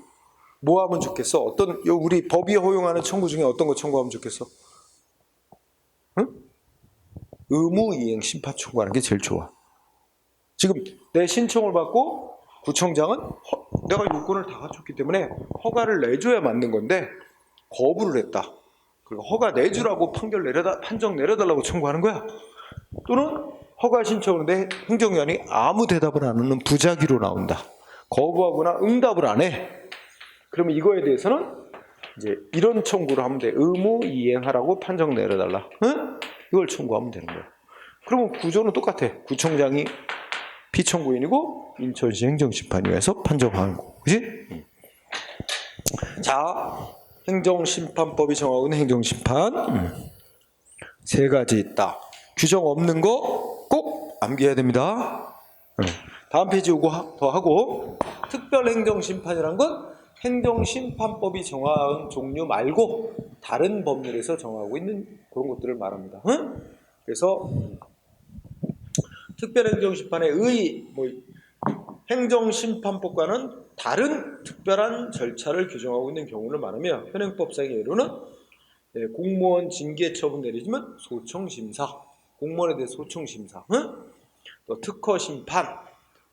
뭐 하면 좋겠어? 우리 법이 허용하는 청구 중에 어떤 거 청구하면 좋겠어? 응? 의무이행 심판 청구하는 게 제일 좋아. 지금 내 신청을 받고 구청장은 내가 요건을 다 갖췄기 때문에 허가를 내줘야 맞는 건데 거부를 했다. 그리고 허가 내주라고 판정 내려달라고 청구하는 거야. 또는 허가 신청을 했는데 행정위원이 아무 대답을 안 하는 부작위로 나온다. 거부하거나 응답을 안 해. 그러면 이거에 대해서는 이제 이런 청구를 하면 돼. 의무 이행하라고 판정 내려달라. 응? 이걸 청구하면 되는 거야. 그러면 구조는 똑같아. 구청장이 피청구인이고 인천시 행정심판위에서 판정하는 거. 그지? 자, 행정심판법이 정하고 있는 행정심판 세 가지 있다. 규정 없는 거 꼭 암기해야 됩니다. 다음 페이지 요거 더 하고 특별행정심판이란 건 행정심판법이 정한 종류 말고 다른 법률에서 정하고 있는 그런 것들을 말합니다. 그래서 특별행정심판의 행정심판법과는 다른 특별한 절차를 규정하고 있는 경우를 말하며 현행법상의 예로는 공무원 징계 처분 내리지만 소청심사, 공무원에 대해 소청심사, 또 특허심판,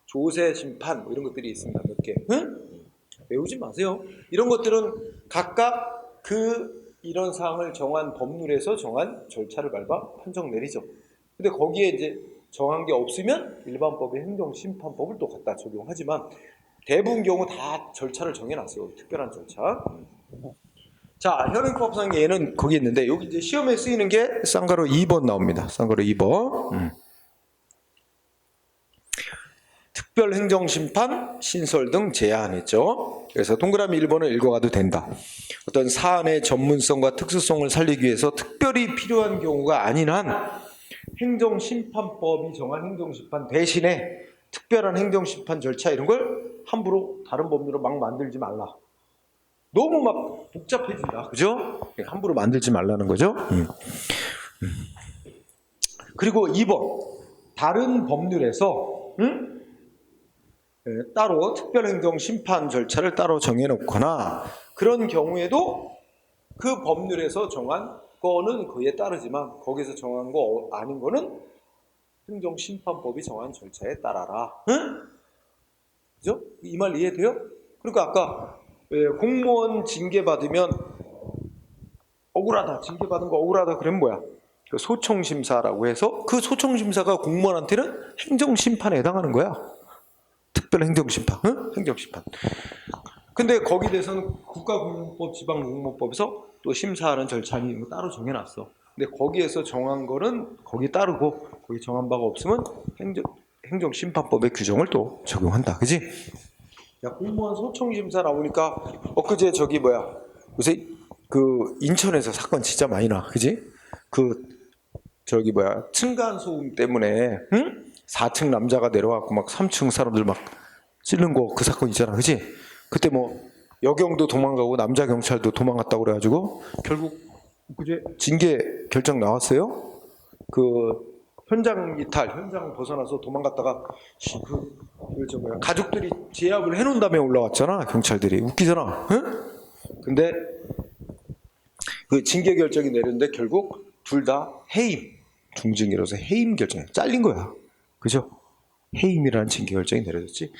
조세심판 이런 것들이 있습니다. 몇 개. 외우지 마세요. 이런 것들은 각각 이런 사항을 정한 법률에서 정한 절차를 밟아 판정 내리죠. 근데 거기에 이제 정한 게 없으면 일반법의 행정심판법을 또 갖다 적용하지만 대부분 경우 다 절차를 정해놨어요. 특별한 절차. 자, 현행법상 얘는 거기 있는데 여기 이제 시험에 쓰이는 게 쌍가로 2번 나옵니다. 쌍가로 2번. 특별행정심판, 신설 등 제한했죠. 그래서 동그라미 1번을 읽어가도 된다. 어떤 사안의 전문성과 특수성을 살리기 위해서 특별히 필요한 경우가 아닌 한 행정심판법이 정한 행정심판 대신에 특별한 행정심판 절차 이런 걸 함부로 다른 법률로 막 만들지 말라. 너무 막 복잡해진다. 그죠? 함부로 만들지 말라는 거죠. 그리고 2번. 다른 법률에서 따로 특별행정심판 절차를 따로 정해놓거나 그런 경우에도 그 법률에서 정한 거는 그에 따르지만 거기서 정한 거 아닌 거는 행정심판법이 정한 절차에 따라라. 그죠? 이 말 이해돼요? 그러니까 아까 공무원 징계받으면 억울하다. 징계받은 거 억울하다. 그러면 뭐야? 그 소청심사라고 해서 그 소청심사가 공무원한테는 행정심판에 해당하는 거야. 특별행정심판, 행정심판. 근데 거기에 대해서는 국가공무원법, 지방공무원법에서 또 심사하는 절차는 따로 정해놨어. 근데 거기에서 정한 거는 거기 따르고 거기 정한 바가 없으면 행정심판법의 규정을 또 적용한다. 그지? 야, 공무원 소청심사 나오니까 엊그제 요새 그 인천에서 사건 진짜 많이 나. 그지? 층간소음 때문에 4층 남자가 내려와갖고 막 3층 사람들 막 찌른 거 그 사건 있잖아. 그지? 그때 뭐 여경도 도망가고 남자 경찰도 도망갔다고 그래가지고 결국 그제 징계 결정 나왔어요. 그 현장 이탈, 현장 벗어나서 도망갔다가 가족들이 제압을 해놓은 다음에 올라왔잖아. 경찰들이 웃기잖아. 응? 근데 그 징계 결정이 내렸는데 결국 둘 다 해임, 중징계로서 해임 결정이 잘린 거야. 그죠? 해임이라는 징계 결정이 내려졌지.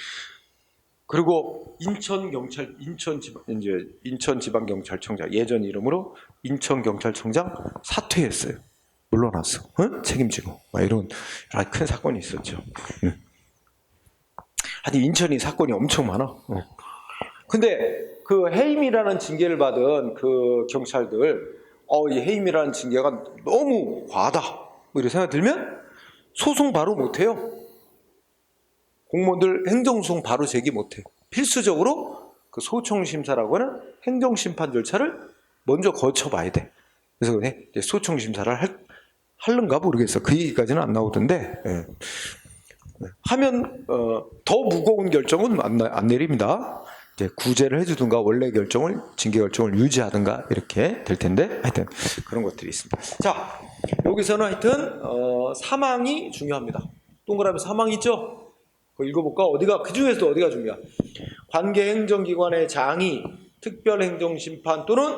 그리고 인천지방경찰청장, 예전 이름으로 인천경찰청장 사퇴했어요. 물러났어. 응? 책임지고. 막 이런 큰 사건이 있었죠. 응. 하여튼 인천이 사건이 엄청 많아. 응. 근데 그 해임이라는 징계를 받은 그 경찰들, 이 해임이라는 징계가 너무 과하다. 뭐 이런 생각이 들면 소송 바로 못해요. 공무원들 행정소송 바로 제기 못해. 필수적으로 그 소청심사라고 하는 행정심판 절차를 먼저 거쳐봐야 돼. 그래서 이제 소청심사를 할는가 모르겠어. 그 얘기까지는 안 나오던데. 예. 하면 더 무거운 결정은 안 내립니다. 이제 구제를 해주든가 원래 결정을 징계 결정을 유지하든가 이렇게 될 텐데 하여튼 그런 것들이 있습니다. 자, 여기서는 하여튼 사망이 중요합니다. 동그라미 사망 있죠? 그거 읽어볼까? 그 중에서도 어디가 중요해? 관계행정기관의 장이 특별행정심판 또는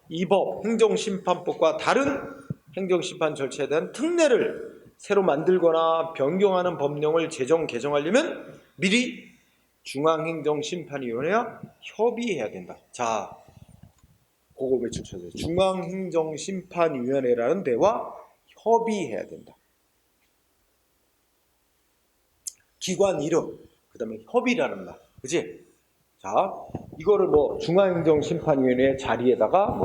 이 법 행정심판법과 다른 행정심판 절차에 대한 특례를 새로 만들거나 변경하는 법령을 개정하려면 미리 중앙행정심판위원회와 협의해야 된다. 자, 그거 외쳐주세요. 중앙행정심판위원회라는 데와 협의해야 된다. 기관 이름, 그 다음에 협의라는 말, 그지? 자, 이거를 중앙행정심판위원회 자리에다가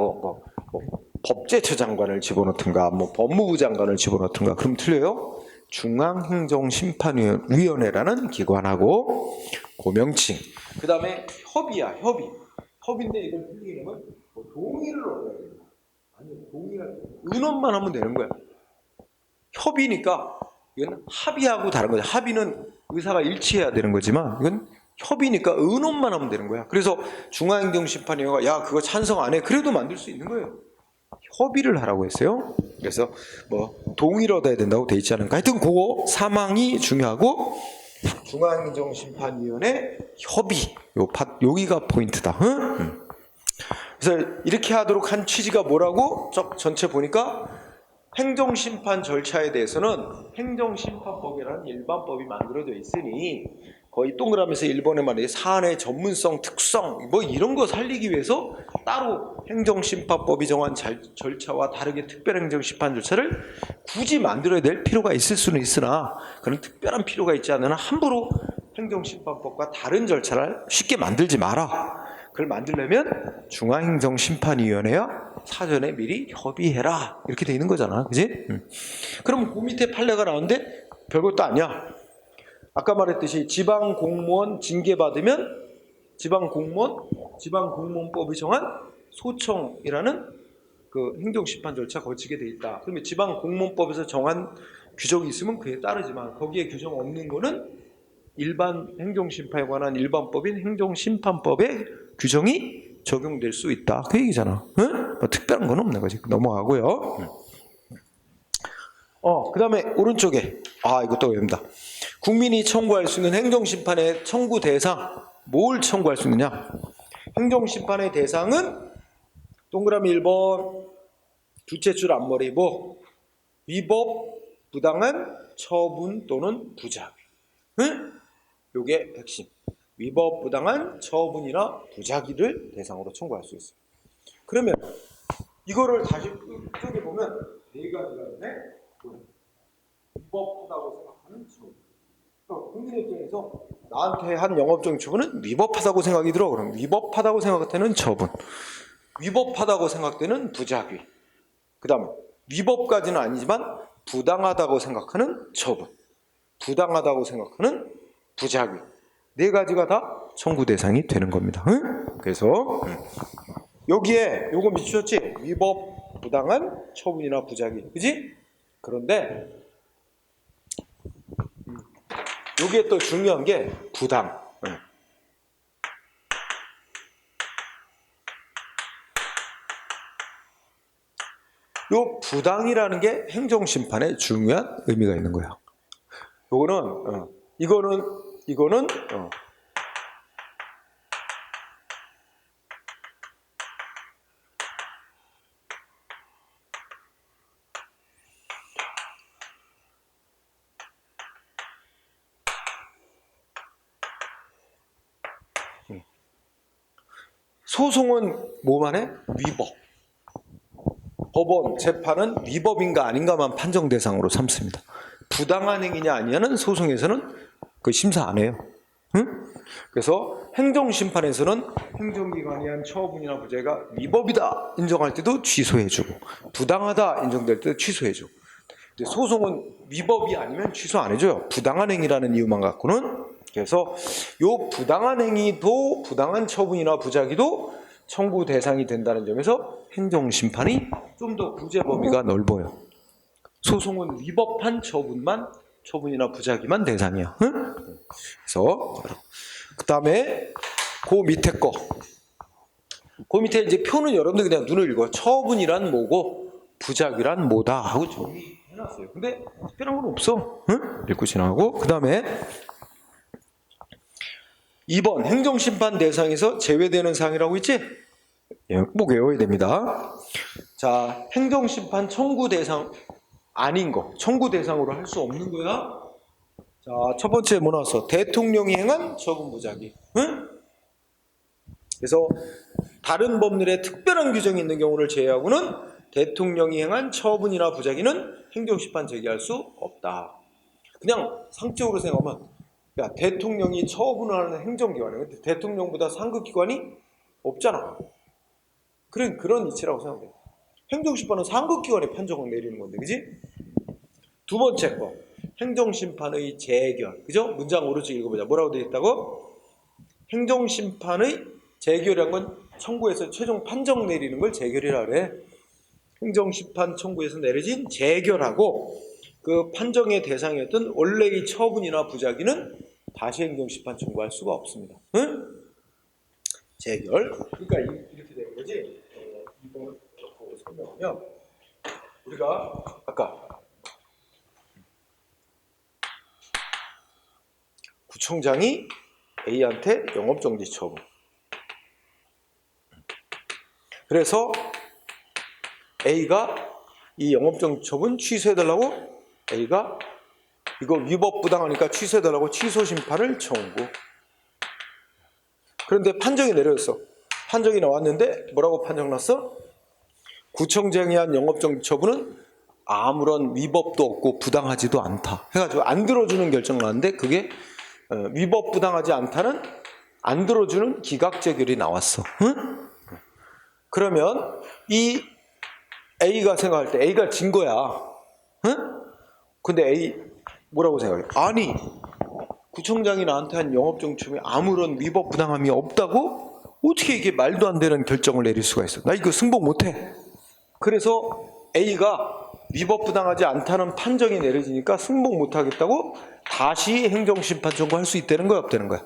법제처 장관을 집어넣든가, 법무부 장관을 집어넣든가, 그럼 틀려요? 중앙행정심판위원회라는 기관하고 고명칭. 그 다음에 협의야, 협의. 협의인데 이걸 틀리려면 동의를 얻어야 된다. 아니, 의논만 하면 되는 거야. 협의니까 이건 합의하고 다른 거죠. 합의는 의사가 일치해야 되는 거지만 이건 협의니까 의논만 하면 되는 거야. 그래서 중앙행정심판위원회가 그거 찬성 안 해. 그래도 만들 수 있는 거예요. 협의를 하라고 했어요. 그래서 동의를 얻어야 된다고 돼 있지 않을까. 하여튼 그거 사망이 중요하고 중앙행정심판위원회 협의 여기가 포인트다. 응? 그래서 이렇게 하도록 한 취지가 뭐라고? 전체 보니까 행정심판 절차에 대해서는 행정심판법이라는 일반법이 만들어져 있으니 거의 동그라미에서 1번에 말해 사안의 전문성, 특성 이런 거 살리기 위해서 따로 행정심판법이 정한 절차와 다르게 특별행정심판 절차를 굳이 만들어야 될 필요가 있을 수는 있으나 그런 특별한 필요가 있지 않으나 함부로 행정심판법과 다른 절차를 쉽게 만들지 마라. 그걸 만들려면 중앙행정심판위원회와 사전에 미리 협의해라. 이렇게 돼 있는 거잖아. 그지? 그럼 그 밑에 판례가 나오는데 별것도 아니야. 아까 말했듯이 지방공무원 징계받으면 지방공무원법이 정한 소청이라는 그 행정심판 절차 거치게 돼 있다. 그러면 지방공무원법에서 정한 규정이 있으면 그에 따르지만 거기에 규정 없는 거는 일반 행정심판에 관한 일반법인 행정심판법의 규정이 적용될 수 있다. 그 얘기잖아. 응? 특별한 건 없는 거지. 넘어가고요. 그 다음에 오른쪽에 이것도 외웁니다. 국민이 청구할 수 있는 행정심판의 청구 대상. 뭘 청구할 수 있느냐? 행정심판의 대상은 동그라미 1번 두째 줄 앞머리 위법 부당한 처분 또는 부작위. 응? 요게 핵심. 위법 부당한 처분이나 부작위를 대상으로 청구할 수 있어요. 그러면 이거를 다시 크게 보면 네 가지가 있네. 위법하다고 생각하는 처분. 국민 입장에서 나한테 한 영업적인 처분은 위법하다고 생각이 들어. 그럼 위법하다고 생각되는 처분, 위법하다고 생각되는 부작위. 그 다음에 위법까지는 아니지만 부당하다고 생각하는 처분, 부당하다고 생각하는 부작위, 네 가지가 다 청구 대상이 되는 겁니다. 응? 그래서 여기에 요거 미치셨지? 위법, 부당한 처분이나 부작위, 그지? 그런데 여기에 또 중요한 게 부당. 요 부당이라는 게 행정심판에 중요한 의미가 있는 거예요. 요거는 이거는 소송은 뭐만 해? 위법. 법원, 재판은 위법인가 아닌가만 판정 대상으로 삼습니다. 부당한 행위냐 아니냐는 소송에서는 그 심사 안 해요. 응? 그래서 행정심판에서는 행정기관이 한 처분이나 부재가 위법이다 인정할 때도 취소해주고, 부당하다 인정될 때도 취소해주고. 근데 소송은 위법이 아니면 취소 안 해줘요. 부당한 행위라는 이유만 갖고는. 그래서 요 부당한 행위도, 부당한 처분이나 부작위도 청구 대상이 된다는 점에서 행정심판이 좀 더 구제 범위가 넓어요. 소송은 위법한 처분이나 부작위만 대상이야. 응? 그래서 그 다음에 그 밑에 거, 그 밑에 이제 표는 여러분들 그냥 눈을 읽어. 처분이란 뭐고 부작위란 뭐다 하고 정리해놨어요. 근데 특별한 건 없어. 응? 읽고 지나가고. 그 다음에 2번 행정심판 대상에서 제외되는 사항이라고 있지? 꼭 외워야 됩니다. 자, 행정심판 청구 대상 아닌 거, 청구 대상으로 할 수 없는 거야. 자, 첫 번째 뭐 나왔어? 대통령이 행한 처분 부작위. 응? 그래서 다른 법률에 특별한 규정이 있는 경우를 제외하고는 대통령이 행한 처분이나 부작위는 행정심판 제기할 수 없다. 그냥 상적으로 생각하면, 야, 대통령이 처분을 하는 행정기관이야. 근데 대통령보다 상급기관이 없잖아. 그런 이치라고 생각해. 행정심판은 상급기관이 판정을 내리는 건데, 그지? 두 번째 거, 행정심판의 재결. 그죠? 문장 오른쪽 읽어보자. 뭐라고 되어 있다고? 행정심판의 재결이란 건 청구에서 최종 판정 내리는 걸 재결이라 그래. 행정심판 청구에서 내려진 재결하고 그 판정의 대상이었던 원래의 처분이나 부작위는 다시 행정심판 청구할 수가 없습니다. 응? 재결. 그러니까 이렇게 되는 거지. 이걸 설명하면 우리가 아까 구청장이 A한테 영업정지 처분. 그래서 A가 이 영업정지 처분 취소해달라고, A가 이거 위법 부당하니까 취소해달라고 취소심판을 청구. 그런데 판정이 내려졌어. 판정이 나왔는데 뭐라고 판정 났어? 구청장이 한 영업정지 처분은 아무런 위법도 없고 부당하지도 않다 해가지고 안 들어주는 결정 나왔는데, 그게 위법 부당하지 않다는 안 들어주는 기각재결이 나왔어. 응? 그러면 이 A가 생각할 때 A가 진 거야. 응? 근데 A 뭐라고 생각해? 아니, 구청장이 나한테 한 영업정지처분에 아무런 위법 부당함이 없다고? 어떻게 이게 말도 안 되는 결정을 내릴 수가 있어? 나 이거 승복 못해. 그래서 A가 위법 부당하지 않다는 판정이 내려지니까 승복 못하겠다고 다시 행정심판 청구할 수 있다는 거야, 없다는 거야?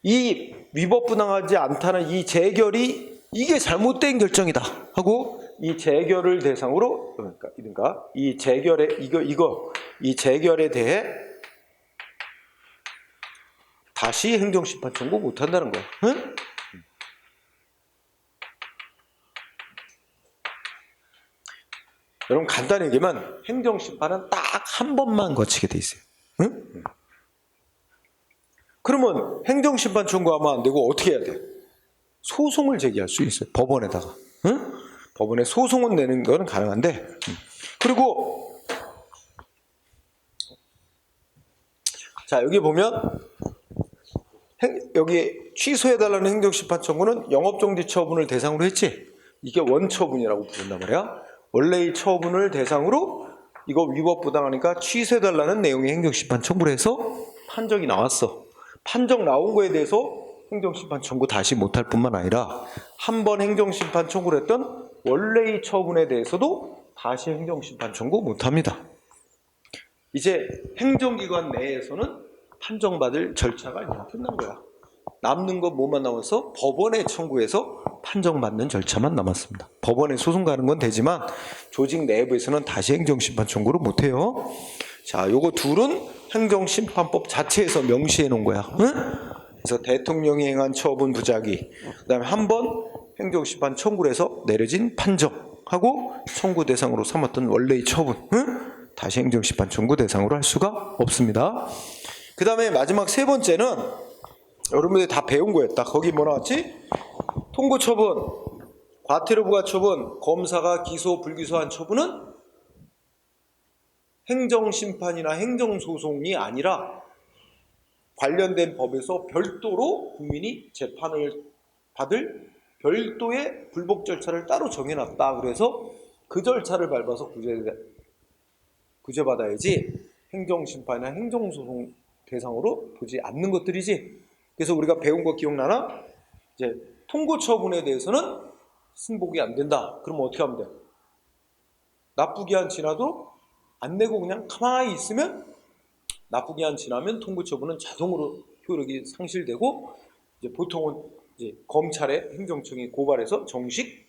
이 위법 부당하지 않다는 이 재결이 이게 잘못된 결정이다 하고 이 재결을 대상으로, 그러니까 이 재결에 이 재결에 대해 다시 행정심판 청구 못 한다는 거야. 응? 여러분 간단히 얘기하면 행정심판은 딱 한 번만 거치게 돼 있어요. 응? 그러면 행정심판 청구하면 안 되고 어떻게 해야 돼? 소송을 제기할 수 있어요. 법원에다가. 응? 법원에 소송을 내는 건 가능한데, 그리고 자 여기 보면 여기 취소해달라는 행정심판 청구는 영업정지 처분을 대상으로 했지. 이게 원처분이라고 부른단 말이야. 원래의 처분을 대상으로 이거 위법 부당하니까 취소해달라는 내용의 행정심판 청구를 해서 판정이 나왔어. 판정 나온 거에 대해서 행정심판 청구 다시 못할 뿐만 아니라 한 번 행정심판 청구를 했던 원래의 처분에 대해서도 다시 행정심판 청구 못합니다. 이제 행정기관 내에서는 판정받을 절차가 이제 끝난 거야. 남는 건 뭐만 남아서 법원에 청구해서 판정받는 절차만 남았습니다. 법원에 소송 가는 건 되지만 조직 내부에서는 다시 행정심판 청구를 못해요. 자, 요거 둘은 행정심판법 자체에서 명시해 놓은 거야. 응? 그래서 대통령이 행한 처분 부작위, 그다음에 한 번 행정심판 청구를 해서 내려진 판정하고 청구 대상으로 삼았던 원래의 처분, 응? 다시 행정심판 청구 대상으로 할 수가 없습니다. 그 다음에 마지막 세 번째는 여러분들이 다 배운 거였다. 거기 뭐 나왔지? 통고처분, 과태료 부과처분, 검사가 기소, 불기소한 처분은 행정심판이나 행정소송이 아니라 관련된 법에서 별도로 국민이 재판을 받을 별도의 불복 절차를 따로 정해놨다. 그래서 그 절차를 밟아서 구제받아야지 행정심판이나 행정소송 대상으로 보지 않는 것들이지. 그래서 우리가 배운 거 기억나나? 이제 통고처분에 대해서는 승복이 안 된다. 그러면 어떻게 하면 돼? 납부기한 지나도 안 내고 그냥 가만히 있으면 납부기한 지나면 통고처분은 자동으로 효력이 상실되고 이제 보통은 이제 검찰에 행정청이 고발해서 정식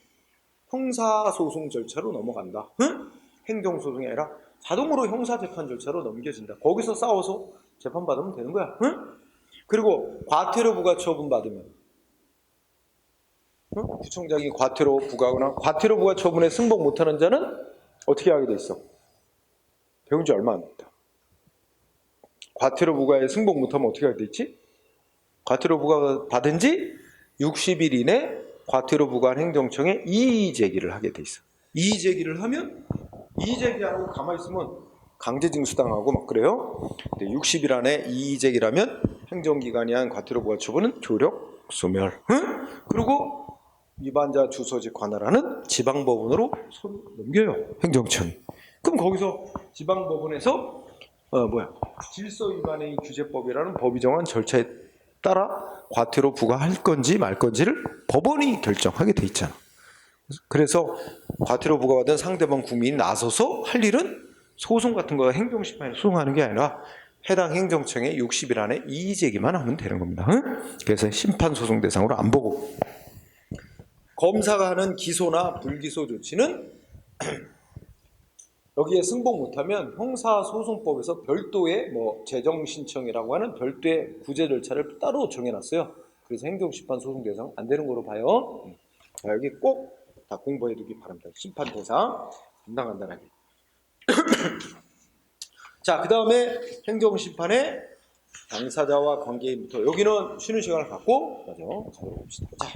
형사소송 절차로 넘어간다. 응? 행정소송이 아니라 자동으로 형사재판 절차로 넘겨진다. 거기서 싸워서 재판받으면 되는 거야. 응? 그리고 과태료 부과처분 받으면 응? 구청장이 과태료 부과하거나 과태료 부과처분에 승복 못하는 자는 어떻게 하게 돼 있어? 배운 지 얼마 안 됐다. 과태료 부과에 승복 못하면 어떻게 하게 돼 있지? 과태료 부과 받은 지 60일 이내 과태료 부과한 행정청에 이의 제기를 하게 돼 있어. 이의 제기를 하면 이의 제기하고 가만히 있으면 강제징수당하고 막 그래요. 60일 안에 이의 제기를 하면 행정기관이 한 과태료 부과 처분은 조력 소멸. 응? 그리고 위반자 주소지 관할하는 지방법원으로 손 넘겨요. 행정청이. 그럼 거기서 지방법원에서 질서 위반의 규제법이라는 법이 정한 절차에 따라 과태료 부과할 건지 말 건지를 법원이 결정하게 돼 있잖아. 그래서 과태료 부과받은 상대방 국민이 나서서 할 일은 소송 같은 거 행정심판에 소송하는 게 아니라 해당 행정청에 60일 안에 이의 제기만 하면 되는 겁니다. 응? 그래서 심판소송 대상으로 안 보고 검사가 하는 기소나 불기소 조치는 여기에 승복 못하면 형사소송법에서 별도의 재정신청이라고 하는 별도의 구제 절차를 따로 정해놨어요. 그래서 행정심판 소송 대상 안 되는 거로 봐요. 자, 여기 꼭 다 공부해두기 바랍니다. 심판 대상 간단하게. 자, 그 다음에 행정심판의 당사자와 관계인부터 여기는 쉬는 시간을 갖고 가도록 봅시다. 자.